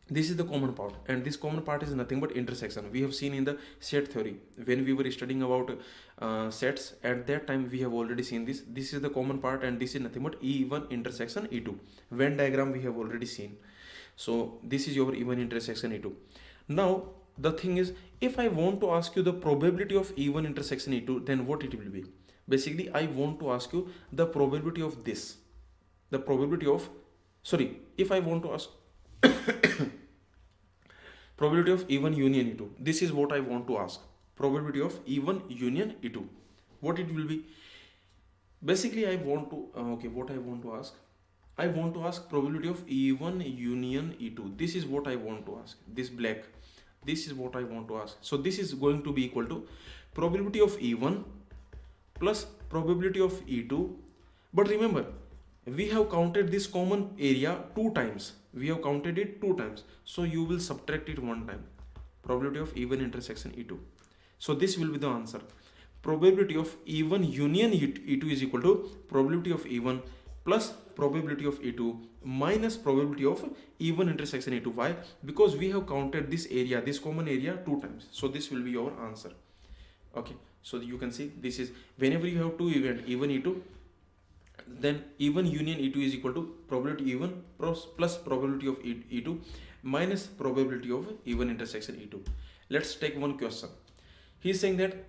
This is the common part, and this common part is nothing but intersection. We have seen in the set theory when we were studying about sets. At that time we have already seen this. This is the common part, and this is nothing but E1 intersection E2. Venn diagram we have already seen. So this is your E1 intersection E2. Now the thing is, if I want to ask you the probability of E1 intersection E2, then what it will be? Basically I want to ask you the probability of this. If I want to ask probability of E1 union E2, this is what I want to ask. Probability of E1 union E2, what it will be? Basically I want to I want to ask probability of E1 union E2. This is what I want to ask. This is what I want to ask. So this is going to be equal to probability of E1 plus probability of E2. But remember, we have counted this common area 2 times. We have counted it 2 times. So you will subtract it 1 time. Probability of E1 intersection E2. So this will be the answer. Probability of E1 union E2 is equal to probability of E1 plus probability of E2 minus probability of E1 intersection E2. Why? Because we have counted this area, this common area 2 times. So this will be your answer. Okay, so you can see this is whenever you have two event E1 E2, then E1 union E2 is equal to probability E1 plus probability of E2 minus probability of E1 intersection E2. Let's take one question. He is saying that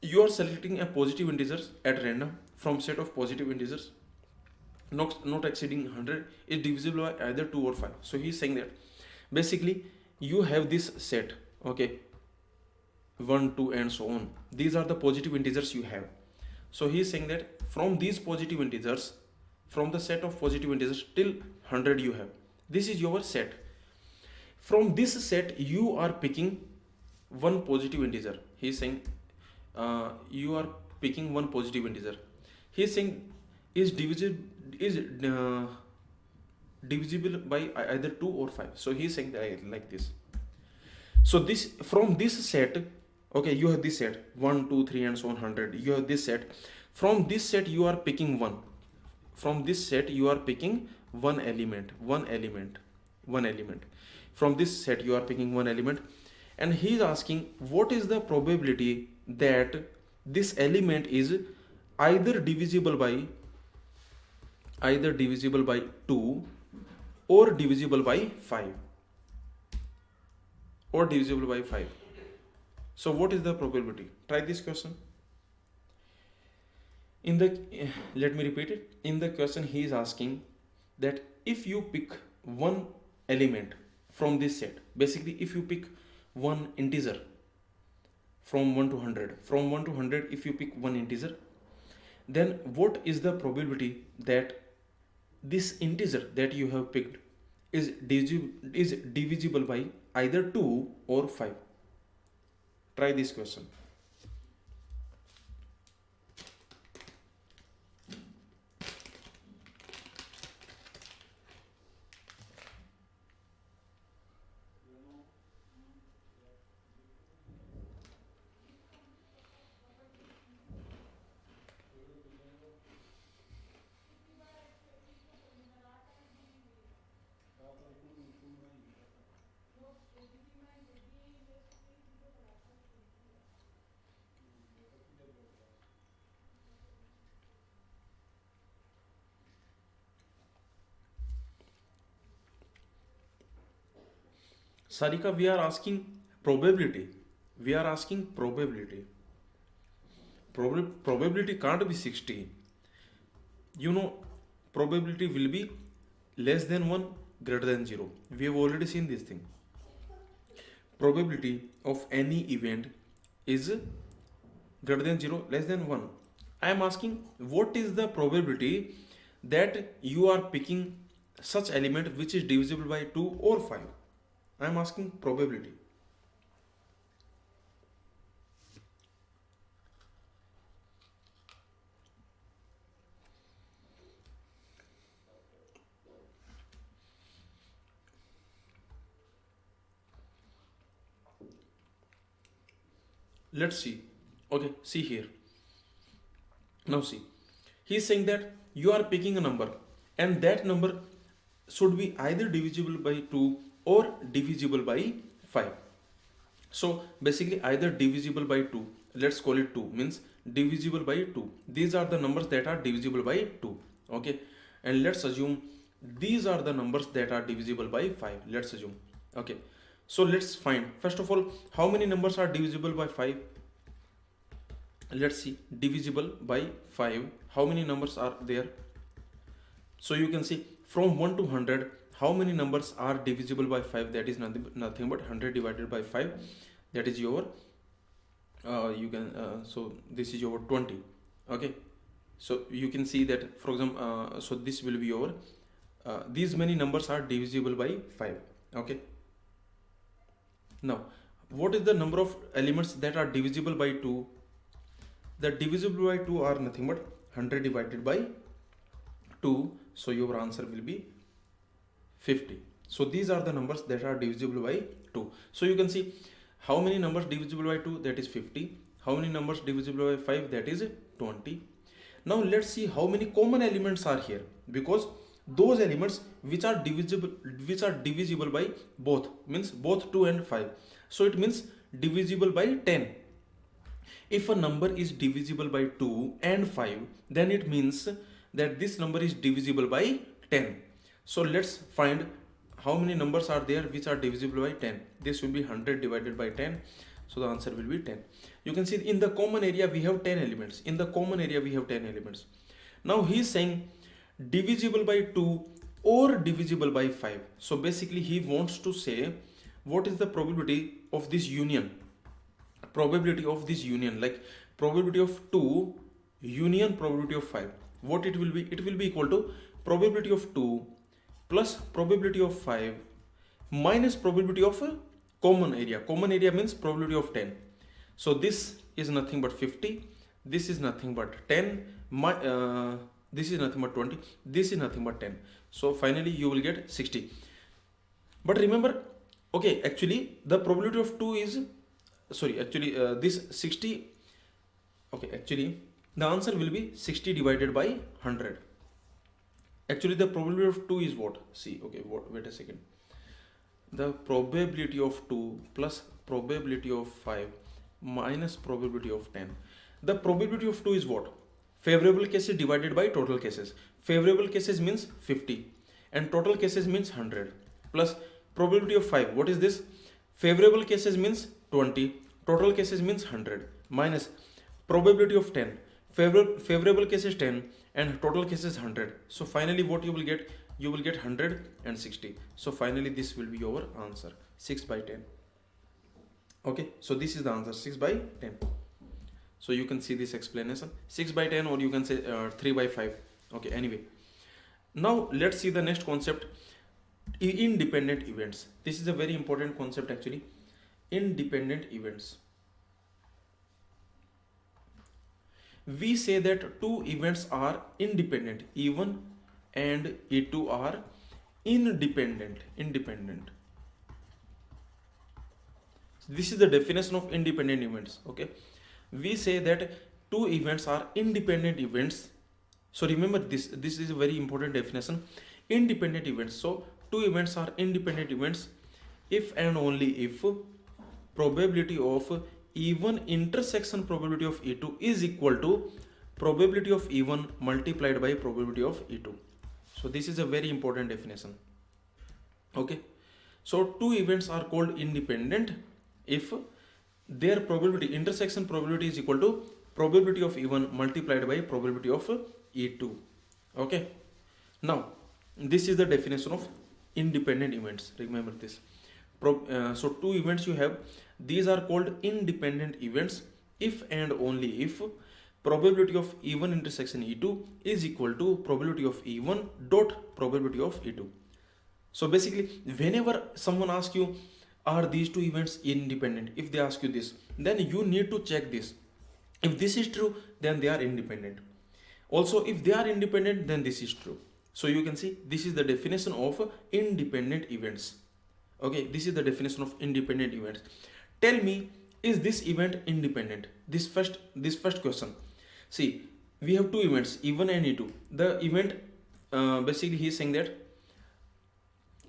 you are selecting a positive integers at random from set of positive integers not exceeding 100 is divisible by either 2 or 5. So he is saying that basically you have this set, okay, 1, 2 and so on. These are the positive integers you have. So he is saying that from these positive integers, from the set of positive integers till 100 you have. This is your set. From this set you are picking one positive integer. He is saying you are picking one positive integer. He is saying is divisible by either 2 or 5. So he is saying that like this. So this from this set, okay, you have this set 1, 2, 3 and so on 100. You have this set. From this set you are picking one. From this set you are picking one element. From this set you are picking one element, and he is asking what is the probability that this element is either divisible by 2 or divisible by 5 So what is the probability? Try this question. Let me repeat it. In the question he is asking that if you pick one element from this set, basically if you pick one integer from 1 to 100, if you pick one integer, then what is the probability that this integer that you have picked is divisible by either 2 or 5? Try this question. Sarika, we are asking probability. Probability can't be 60. You know, probability will be less than 1, greater than 0. We have already seen this thing. Probability of any event is greater than 0, less than 1. I am asking what is the probability that you are picking such element which is divisible by 2 or 5. I am asking probability. Let's see. Okay, see here. Now see. He is saying that you are picking a number and that number should be either divisible by 2 or divisible by 5. So basically either divisible by 2, let's call it 2, means divisible by 2. These are the numbers that are divisible by 2. Okay, and let's assume these are the numbers that are divisible by 5. Let's assume. Okay, so let's find first of all how many numbers are divisible by 5. Let's see, divisible by 5, how many numbers are there? So you can see from 1 to 100 how many numbers are divisible by 5. That is nothing but 100 divided by 5, that is your so this is your 20. Okay, so you can see that, for example, so this will be your these many numbers are divisible by 5. Okay, now what is the number of elements that are divisible by 2? The divisible by 2 are nothing but 100 divided by 2, so your answer will be 50. So these are the numbers that are divisible by 2. So you can see How many numbers divisible by 2? That is 50. How many numbers divisible by 5? That is 20. Now let's see how many common elements are here, because those elements which are divisible by both, means both 2 and 5. So it means divisible by 10. If a number is divisible by 2 and 5, then it means that this number is divisible by 10. So let's find how many numbers are there which are divisible by 10. This will be 100 divided by 10. So the answer will be 10. You can see in the common area we have 10 elements. In the common area we have 10 elements. Now he is saying divisible by 2 or divisible by 5. So basically he wants to say what is the probability of this union. Probability of this union, like probability of 2 union probability of 5. What it will be? It will be equal to probability of 2 plus probability of 5 minus probability of a common area. Common area means probability of 10. So this is nothing but 50. This is nothing but 10. This is nothing but 20. This is nothing but 10. So finally you will get 60. But remember, okay, actually the probability of 2 is, this 60, okay, actually the answer will be 60 divided by 100. Actually the probability of 2 is what? See, okay, wait a second. The probability of 2 plus probability of 5 minus probability of 10. The probability of 2 is what? Favorable cases divided by total cases. Favorable cases means 50 and total cases means 100, plus probability of 5. What is this? Favorable cases means 20, total cases means 100, minus probability of 10. Favorable cases 10 and total cases 100. So finally what you will get? You will get 160. So finally this will be your answer, 6 by 10. Okay, so this is the answer, 6 by 10. So you can see this explanation, 6 by 10, or you can say 3 by 5. Okay, anyway. Now let's see the next concept, independent events. This is a very important concept actually, independent events. We say that two events are independent, E1 and E2 are independent. This is the definition of independent events. Okay, we say that two events are independent events. So remember this is a very important definition, independent events. So two events are independent events if and only if probability of E1 intersection probability of E2 is equal to probability of E1 multiplied by probability of E2. So this is a very important definition. Okay, so two events are called independent if their probability, intersection probability, is equal to probability of E1 multiplied by probability of E2. Okay, now this is the definition of independent events. Remember this. So two events you have, these are called independent events if and only if probability of E1 intersection E2 is equal to probability of E1 dot probability of E2. So basically whenever someone asks you, are these two events independent? If they ask you this, then you need to check this. If this is true, then they are independent. Also, if they are independent, then this is true. So you can see this is the definition of independent events. Okay, this is the definition of independent events. Tell me, is this event independent? This first question. See, we have two events, E1 and E2. The event, basically he is saying that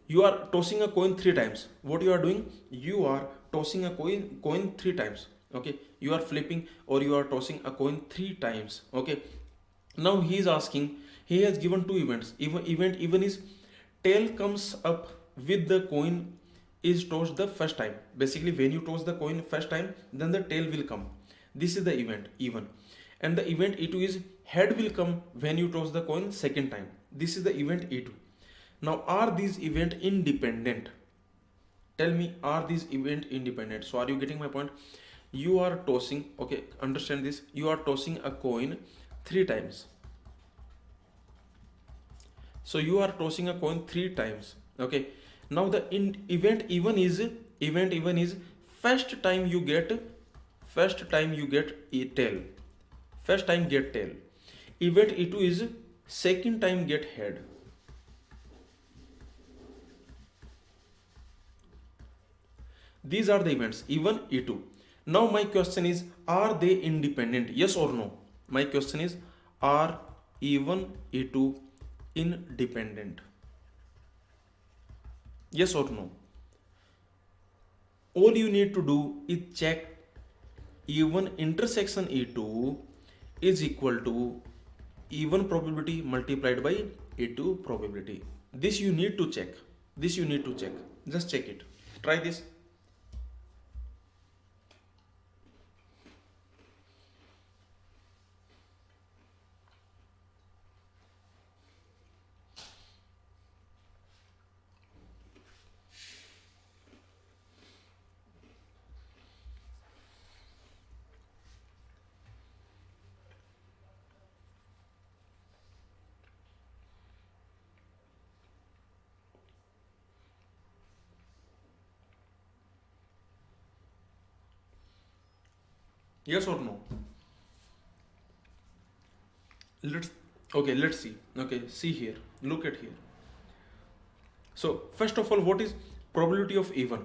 you are tossing a coin 3 times. What you are doing? You are tossing a coin 3 times. Okay, you are flipping or you are tossing a coin 3 times. Okay, now he is asking, he has given two events. Event even is tail comes up with the coin is tossed the first time. Basically when you toss the coin first time, then the tail will come. This is the event E1. And the event E2 is head will come when you toss the coin second time. This is the event E2. Now are these events independent? Tell me, are these events independent? So are you getting my point? You are tossing, okay, understand this, you are tossing a coin 3 times. So you are tossing a coin 3 times. Okay, now the event even is first time you get a tail. First time get tail. Event E2 is second time get head. These are the events E1, E2. Now my question is, are they independent? Yes or no? My question is, are E1, E2 independent? Yes or no? All you need to do is check E1 intersection E2 is equal to E1 probability multiplied by E2 probability. This you need to check. This you need to check. Just check it. Try this. Yes or no? Let's let's see. Okay, see here. Look at here. So first of all, what is probability of even?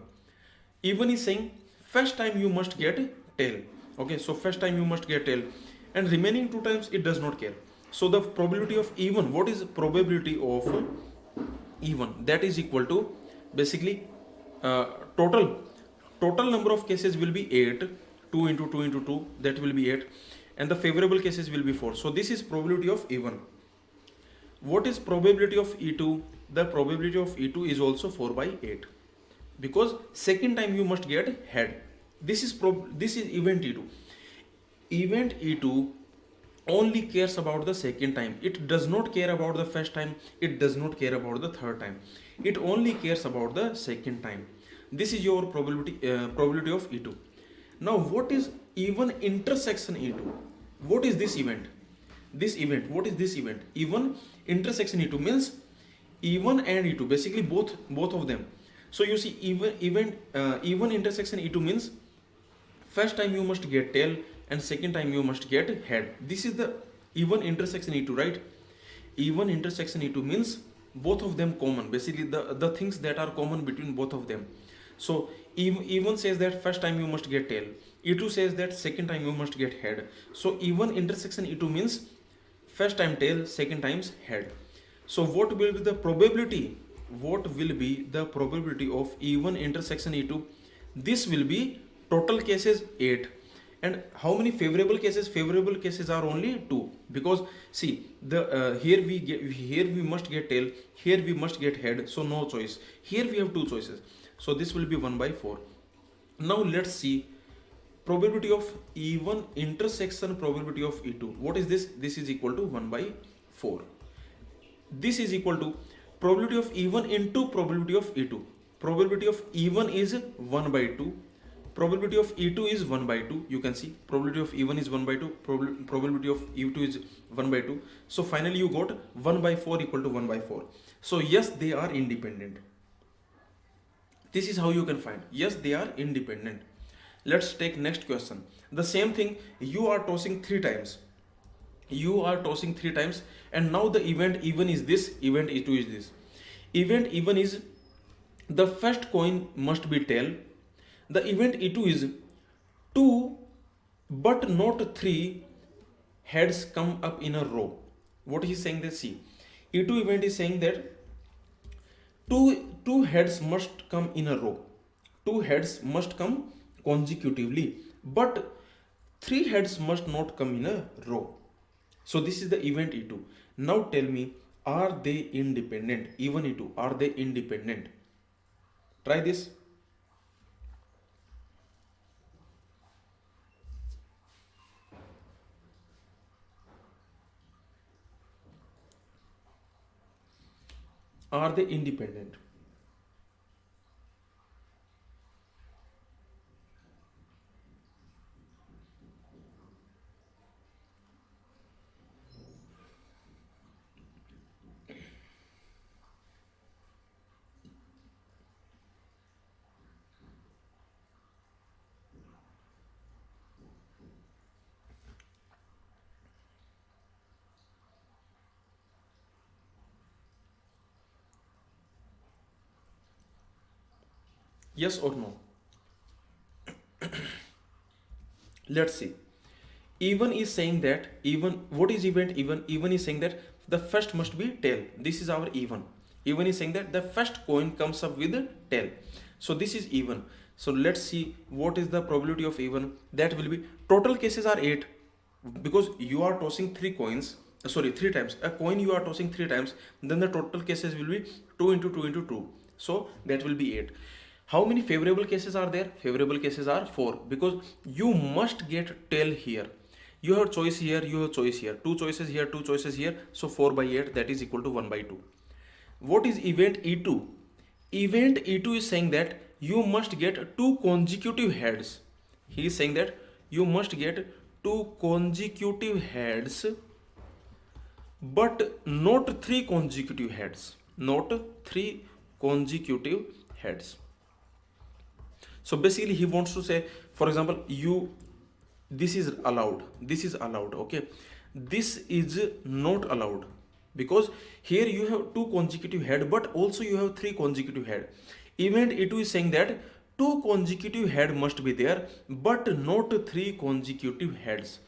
Even is saying first time you must get tail. Okay, so first time you must get tail, and remaining two times it does not care. So the probability of even, what is probability of even? That is equal to basically uh, total total number of cases will be 8. 2 into 2 into 2, that will be 8, and the favorable cases will be 4. So this is probability of even. What is probability of E2? The probability of E2 is also 4 by 8, because second time you must get head. This is event E2. Event E2 only cares about the second time. It does not care about the first time. It does not care about the third time. It only cares about the second time. This is your probability of E2. Now what is even intersection E2? What is this event? What is this event? Even intersection E2 means E1 and E2, basically both of them. So you see, even intersection E2 means first time you must get tail and second time you must get head. This is the even intersection E2, right? Even intersection E2 means both of them common, basically the things that are common between both of them. So even says that first time you must get tail. E2 says that second time you must get head. So even intersection E2 means first time tail, second times head. So what will be the probability? What will be the probability of even intersection E2? This will be total cases 8. And how many favorable cases? Favorable cases are only 2, because see the here we must get tail, here we must get head, so no choice. Here we have two choices. So this will be 1 by 4. Now let's see probability of E1 intersection probability of E2. What is this? This is equal to 1 by 4. This is equal to probability of E1 into probability of E2. Probability of E1 is 1 by 2. Probability of E2 is 1 by 2. You can see probability of E1 is 1 by 2. Probability of E2 is 1 by 2. So finally you got 1 by 4 equal to 1 by 4. So yes, they are independent. This is how you can find. Yes, they are independent. Let's take next question. The same thing, you are tossing 3 times. You are tossing 3 times, and now the event even is this, event E2 is this. Event even is the first coin must be tail. The event E2 is 2 but not 3 heads come up in a row. What he is saying that, see, E2 event is saying that two heads must come in a row. 2 heads must come consecutively, but 3 heads must not come in a row. So this is the event E2. Now tell me, are they independent? Even E2, are they independent? Try this. Are they independent? Yes or no? Let's see. Even is saying that, even, what is event? Even is saying that the first must be tail. This is our even. Even is saying that the first coin comes up with a tail. So this is even. So let's see what is the probability of even. That will be, total cases are 8, because you are tossing 3 coins, sorry, 3 times a coin you are tossing 3 times, then the total cases will be 2 into 2 into 2, so that will be 8. How many favorable cases are there? Favorable cases are 4, because you must get tail here. You have choice here, you have choice here, 2 choices here, 2 choices here, so 4 by 8, that is equal to 1 by 2. What is event E2? Event E2 is saying that you must get 2 consecutive heads. He is saying that you must get 2 consecutive heads, but not 3 consecutive heads. Not 3 consecutive heads. So basically he wants to say, for example, this is allowed, this is allowed, okay, this is not allowed, because here you have 2 consecutive head, but also you have 3 consecutive head. Event E2 is saying that 2 consecutive head must be there, but not 3 consecutive heads.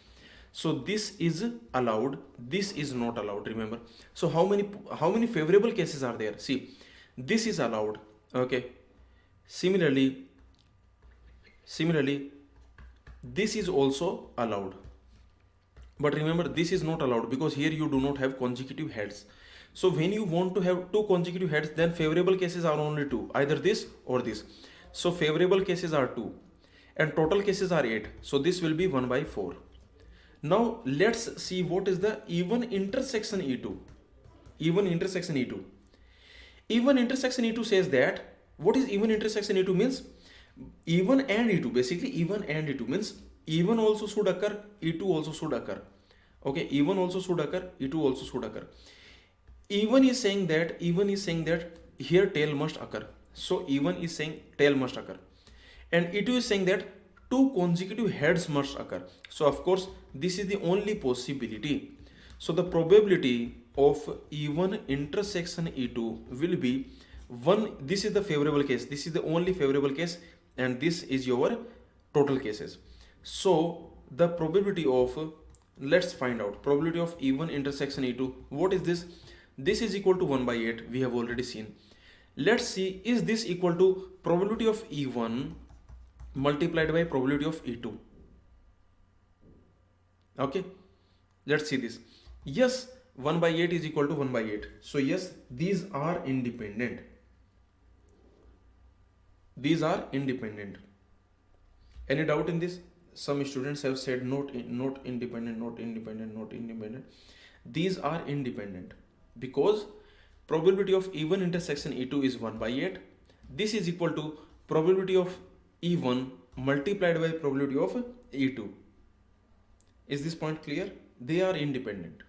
So this is allowed, this is not allowed, remember. So how many favorable cases are there? See, this is allowed, okay. Similarly, this is also allowed, but remember this is not allowed, because here you do not have consecutive heads. So when you want to have 2 consecutive heads, then favorable cases are only 2, either this or this. So favorable cases are 2 and total cases are 8, so this will be 1 by 4. Now let's see what is the even intersection E2. Even intersection E2. Even intersection E2 says that, what is even intersection E2 means? Even and E2, basically even and E2 means even also should occur, E2 also should occur. Okay, even also should occur, E2 also should occur. Even is saying that here tail must occur. So even is saying tail must occur. And E2 is saying that 2 consecutive heads must occur. So of course this is the only possibility. So the probability of even intersection E2 will be 1. This is the favorable case, this is the only favorable case, and this is your total cases. So the probability of, let's find out probability of even intersection E2. What is this? This is equal to 1 by 8, we have already seen. Let's see, is this equal to probability of E1 multiplied by probability of E2? Okay, let's see this. Yes, 1 by 8 is equal to 1 by 8. So yes, these are independent. These are independent. Any doubt in this? Some students have said not independent, not independent, not independent. These are independent, because probability of even intersection E2 is 1 by 8. This is equal to probability of E1 multiplied by probability of E2. Is this point clear? They are independent.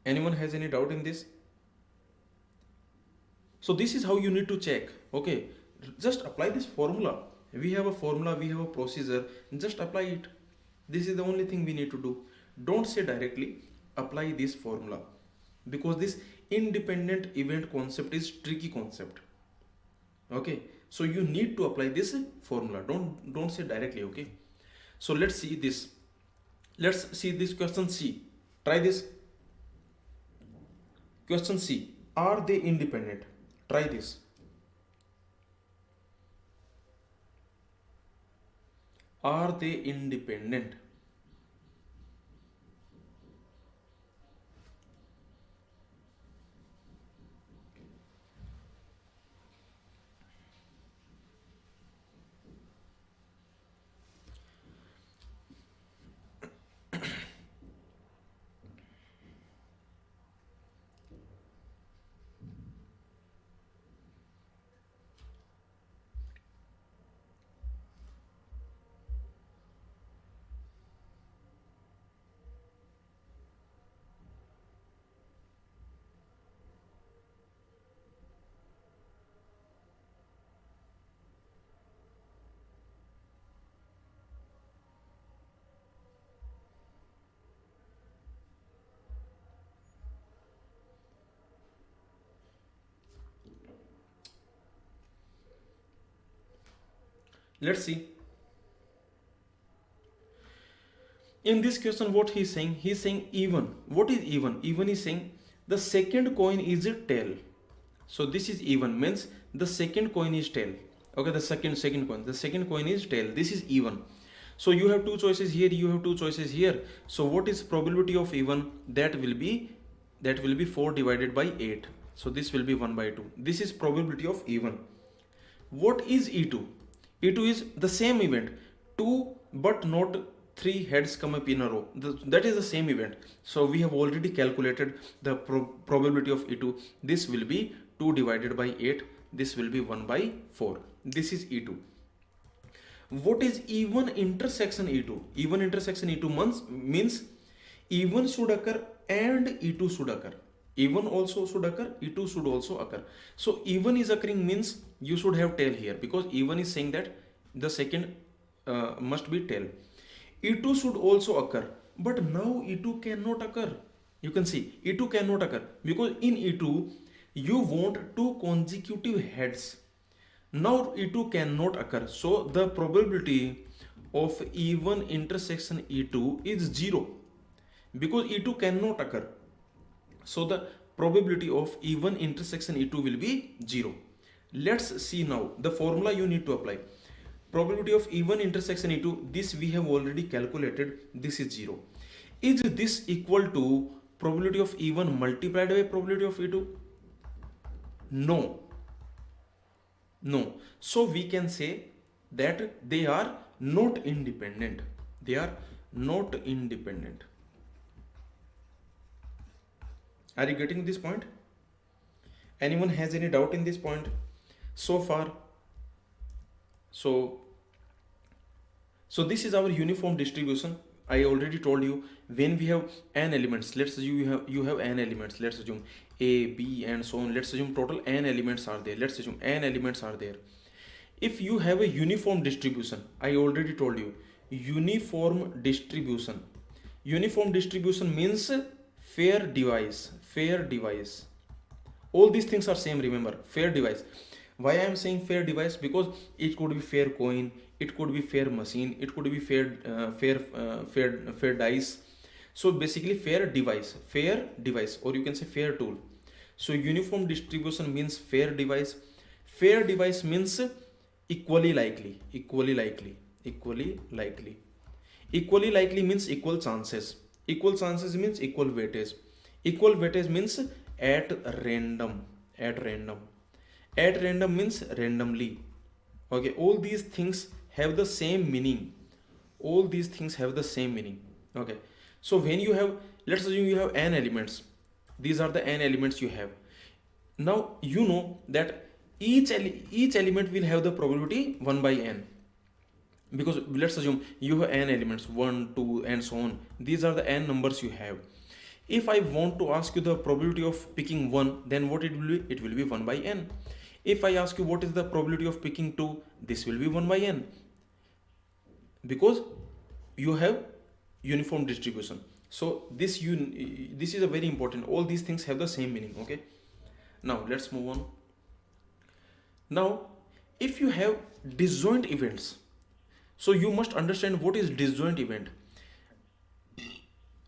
Anyone has any doubt in this? So this is how you need to check. Okay, just apply this formula. We have a formula, we have a procedure, just apply it. This is the only thing we need to do. Don't say directly, apply this formula, because this independent event concept is tricky concept. Okay, so you need to apply this formula. Don't say directly. Okay, so let's see this. Let's see this question C. Try this. Question C. Are they independent? Try this. Are they independent? Let's see. in this question what he's saying even. What is even? Even is saying the second coin is a tail. So this is even, means the second coin is tail. Okay, the second coin, the second coin is tail. This is even. So you have two choices here, you have two choices here. So what is probability of even? That will be 4 divided by 8. So this will be 1 by 2. This is probability of even. What is E2? E2 is the same event, 2 but not 3 heads come up in a row. That is the same event. So we have already calculated the probability of E2. This will be 2 divided by 8. This will be 1 by 4. This is E2. What is even intersection E2? Even intersection E2 means even should occur and E2 should occur. Even also should occur, E2 should also occur. So even is occurring means you should have tail here, because even is saying that the second must be tail. E2 should also occur, but now E2 cannot occur. You can see E2 cannot occur because in E2 you want 2 consecutive heads. Now E2 cannot occur. So the probability of even intersection E2 is 0 because E2 cannot occur. So the probability of even intersection E2 will be 0. Let's see now the formula you need to apply. Probability of even intersection E2, this we have already calculated. This is 0. Is this equal to probability of even multiplied by probability of E2? No. No. So we can say that they are not independent. They are not independent. Are you getting this point? Anyone has any doubt in this point so far? So this is our uniform distribution. I already told you when we have n elements. Let's assume you have n elements. Let's assume A, B, and so on. Let's assume total n elements are there. Let's assume n elements are there. If you have a uniform distribution, I already told you uniform distribution. Uniform distribution means fair device. Fair device. All these things are same. Remember, fair device. Why I am saying fair device? Because it could be fair coin, it could be fair machine, it could be fair dice. So basically fair device, or you can say fair tool. So uniform distribution means fair device. Fair device means equally likely. Equally likely means equal chances. Equal chances means equal weightage. Equal weightage means at random. At random means randomly. Okay, all these things have the same meaning. Okay, so when you have, let's assume you have n elements. These are the n elements you have. Now you know that each element will have the probability 1 by n. Because let's assume you have n elements, 1, 2, and so on. These are the n numbers you have. If I want to ask you the probability of picking 1, then what it will be? It will be 1 by n. If I ask you what is the probability of picking 2, this will be 1 by n. Because you have uniform distribution. So this is a very important. All these things have the same meaning. Okay. Now let's move on. Now, if you have disjoint events, so you must understand what is disjoint event.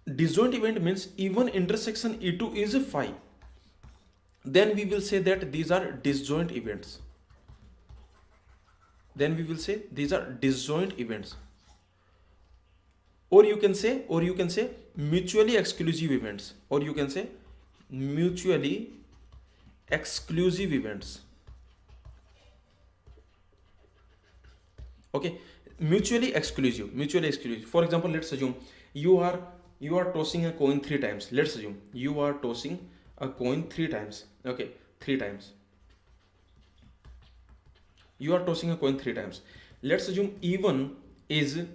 Disjoint event means even intersection E2 is 5. Then we will say that these are disjoint events. Or you can say mutually exclusive events. Okay, mutually exclusive. For example, let's assume you are tossing a coin 3 times. Let's assume you are tossing a coin 3 times. Okay, 3 times. You are tossing a coin 3 times. Let's assume even is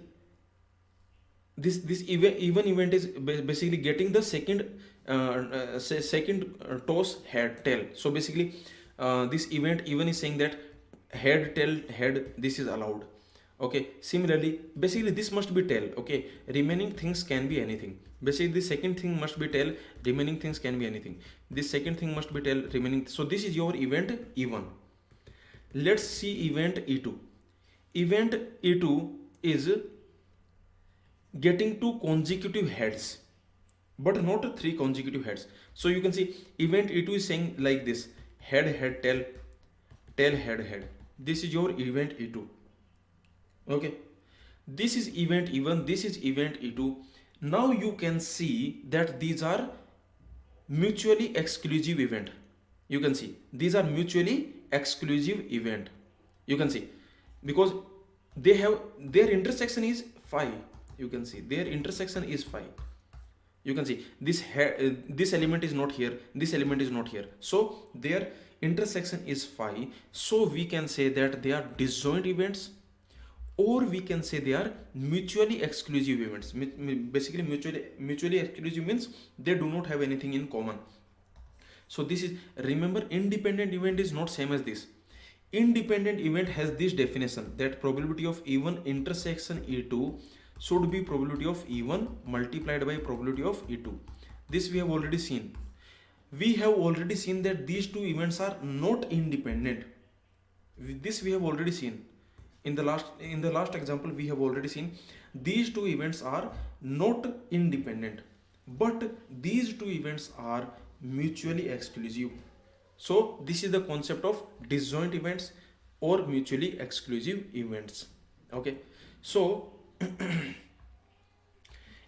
this even event is basically getting the second toss head tail. So basically this event even is saying that head tail head, this is allowed. Okay, similarly basically this must be tail. Okay, remaining things can be anything. Basically the second thing must be tail, remaining things can be anything. This second thing must be tail, remaining. So this is your event E1. Let's see event E2. Event E2 is getting two consecutive heads, but not three consecutive heads. So you can see event E2 is saying like this: head, head, tail, tail, head, head. This is your event E2. Okay, this is event E1, this is event E2. Now you can see that these are mutually exclusive event. You can see these are mutually exclusive event. You can see because they have their intersection is phi. You can see their intersection is phi. You can see this element is not here, this element is not here, so their intersection is phi. So we can say that they are disjoint events, or we can say they are mutually exclusive events. Basically mutually exclusive means they do not have anything in common. So this is, remember, independent event is not same as this. Independent event has this definition that probability of E1 intersection E2 should be probability of E1 multiplied by probability of E2. This we have already seen. We have already seen that these two events are not independent. This we have already seen. In the last example, we have already seen these two events are not independent, but these two events are mutually exclusive. So this is the concept of disjoint events or mutually exclusive events. Okay, so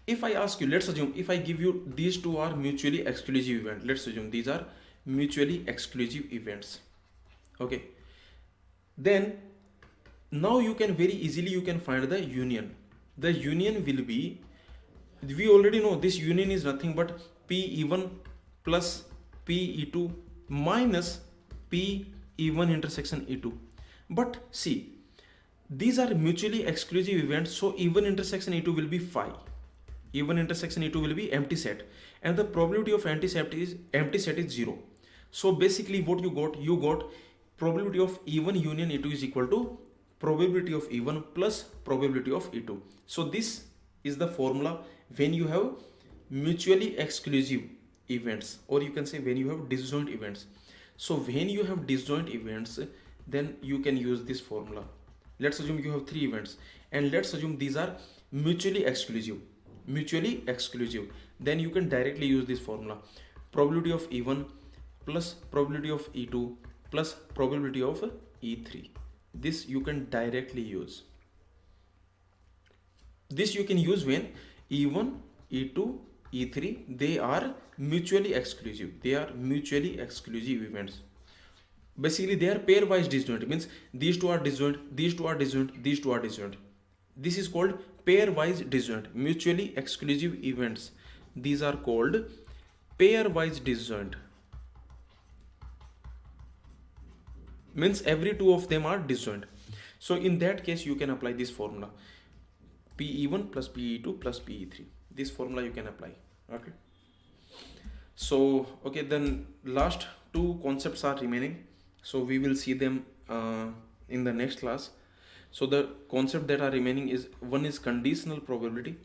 if I ask you, let's assume if I give you these two are mutually exclusive events, let's assume these are mutually exclusive events. Okay, then now you can very easily you can find the union. The union will be, we already know this union is nothing but P E1 plus P E2 minus P E1 intersection E2. But see, these are mutually exclusive events, so E1 intersection E2 will be phi. E1 intersection E2 will be empty set, and the probability of empty set is 0. So basically what you got probability of E1 union E2 is equal to probability of E1 plus probability of E2. So this is the formula when you have mutually exclusive events, or you can say when you have disjoint events. So when you have disjoint events, then you can use this formula. Let's assume you have three events, and let's assume these are mutually exclusive. Then you can directly use this formula: probability of E1 plus probability of E2 plus probability of E3. This you can directly use. This you can use when E1, E2, E3, they are mutually exclusive. They are mutually exclusive events. Basically they are pairwise disjoint. It means these two are disjoint, these two are disjoint, these two are disjoint. This is called pairwise disjoint. Mutually exclusive events, these are called pairwise disjoint. Means every two of them are disjoint. So in that case you can apply this formula: Pe1 plus Pe2 plus Pe3. This formula you can apply. Okay, so okay, then last two concepts are remaining, so we will see them in the next class. So the concept that are remaining is, one is conditional probability.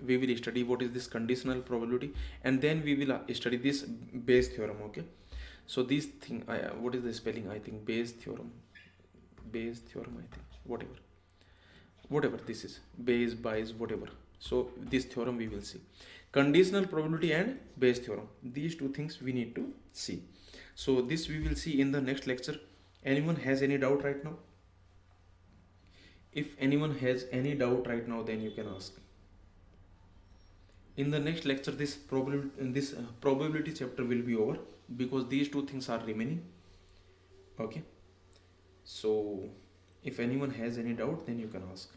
We will study what is this conditional probability, and then we will study this Bayes theorem. Okay, so this thing, what is the spelling? I think Bayes theorem, I think, whatever this is, Bayes, whatever. So this theorem we will see. Conditional probability and Bayes theorem, these two things we need to see. So this we will see in the next lecture. Anyone has any doubt right now? If anyone has any doubt right now, then you can ask. In the next lecture, this probability chapter will be over, because these two things are remaining. Okay, so if anyone has any doubt, then you can ask.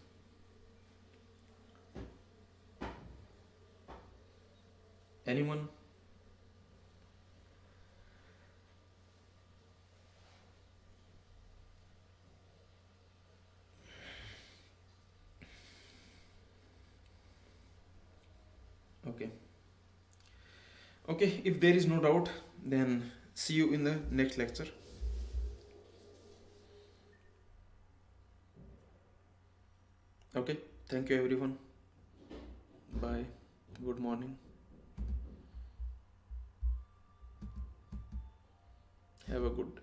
Anyone? Okay, if there is no doubt, then see you in the next lecture. Okay, thank you everyone. Bye. Good morning. Have a good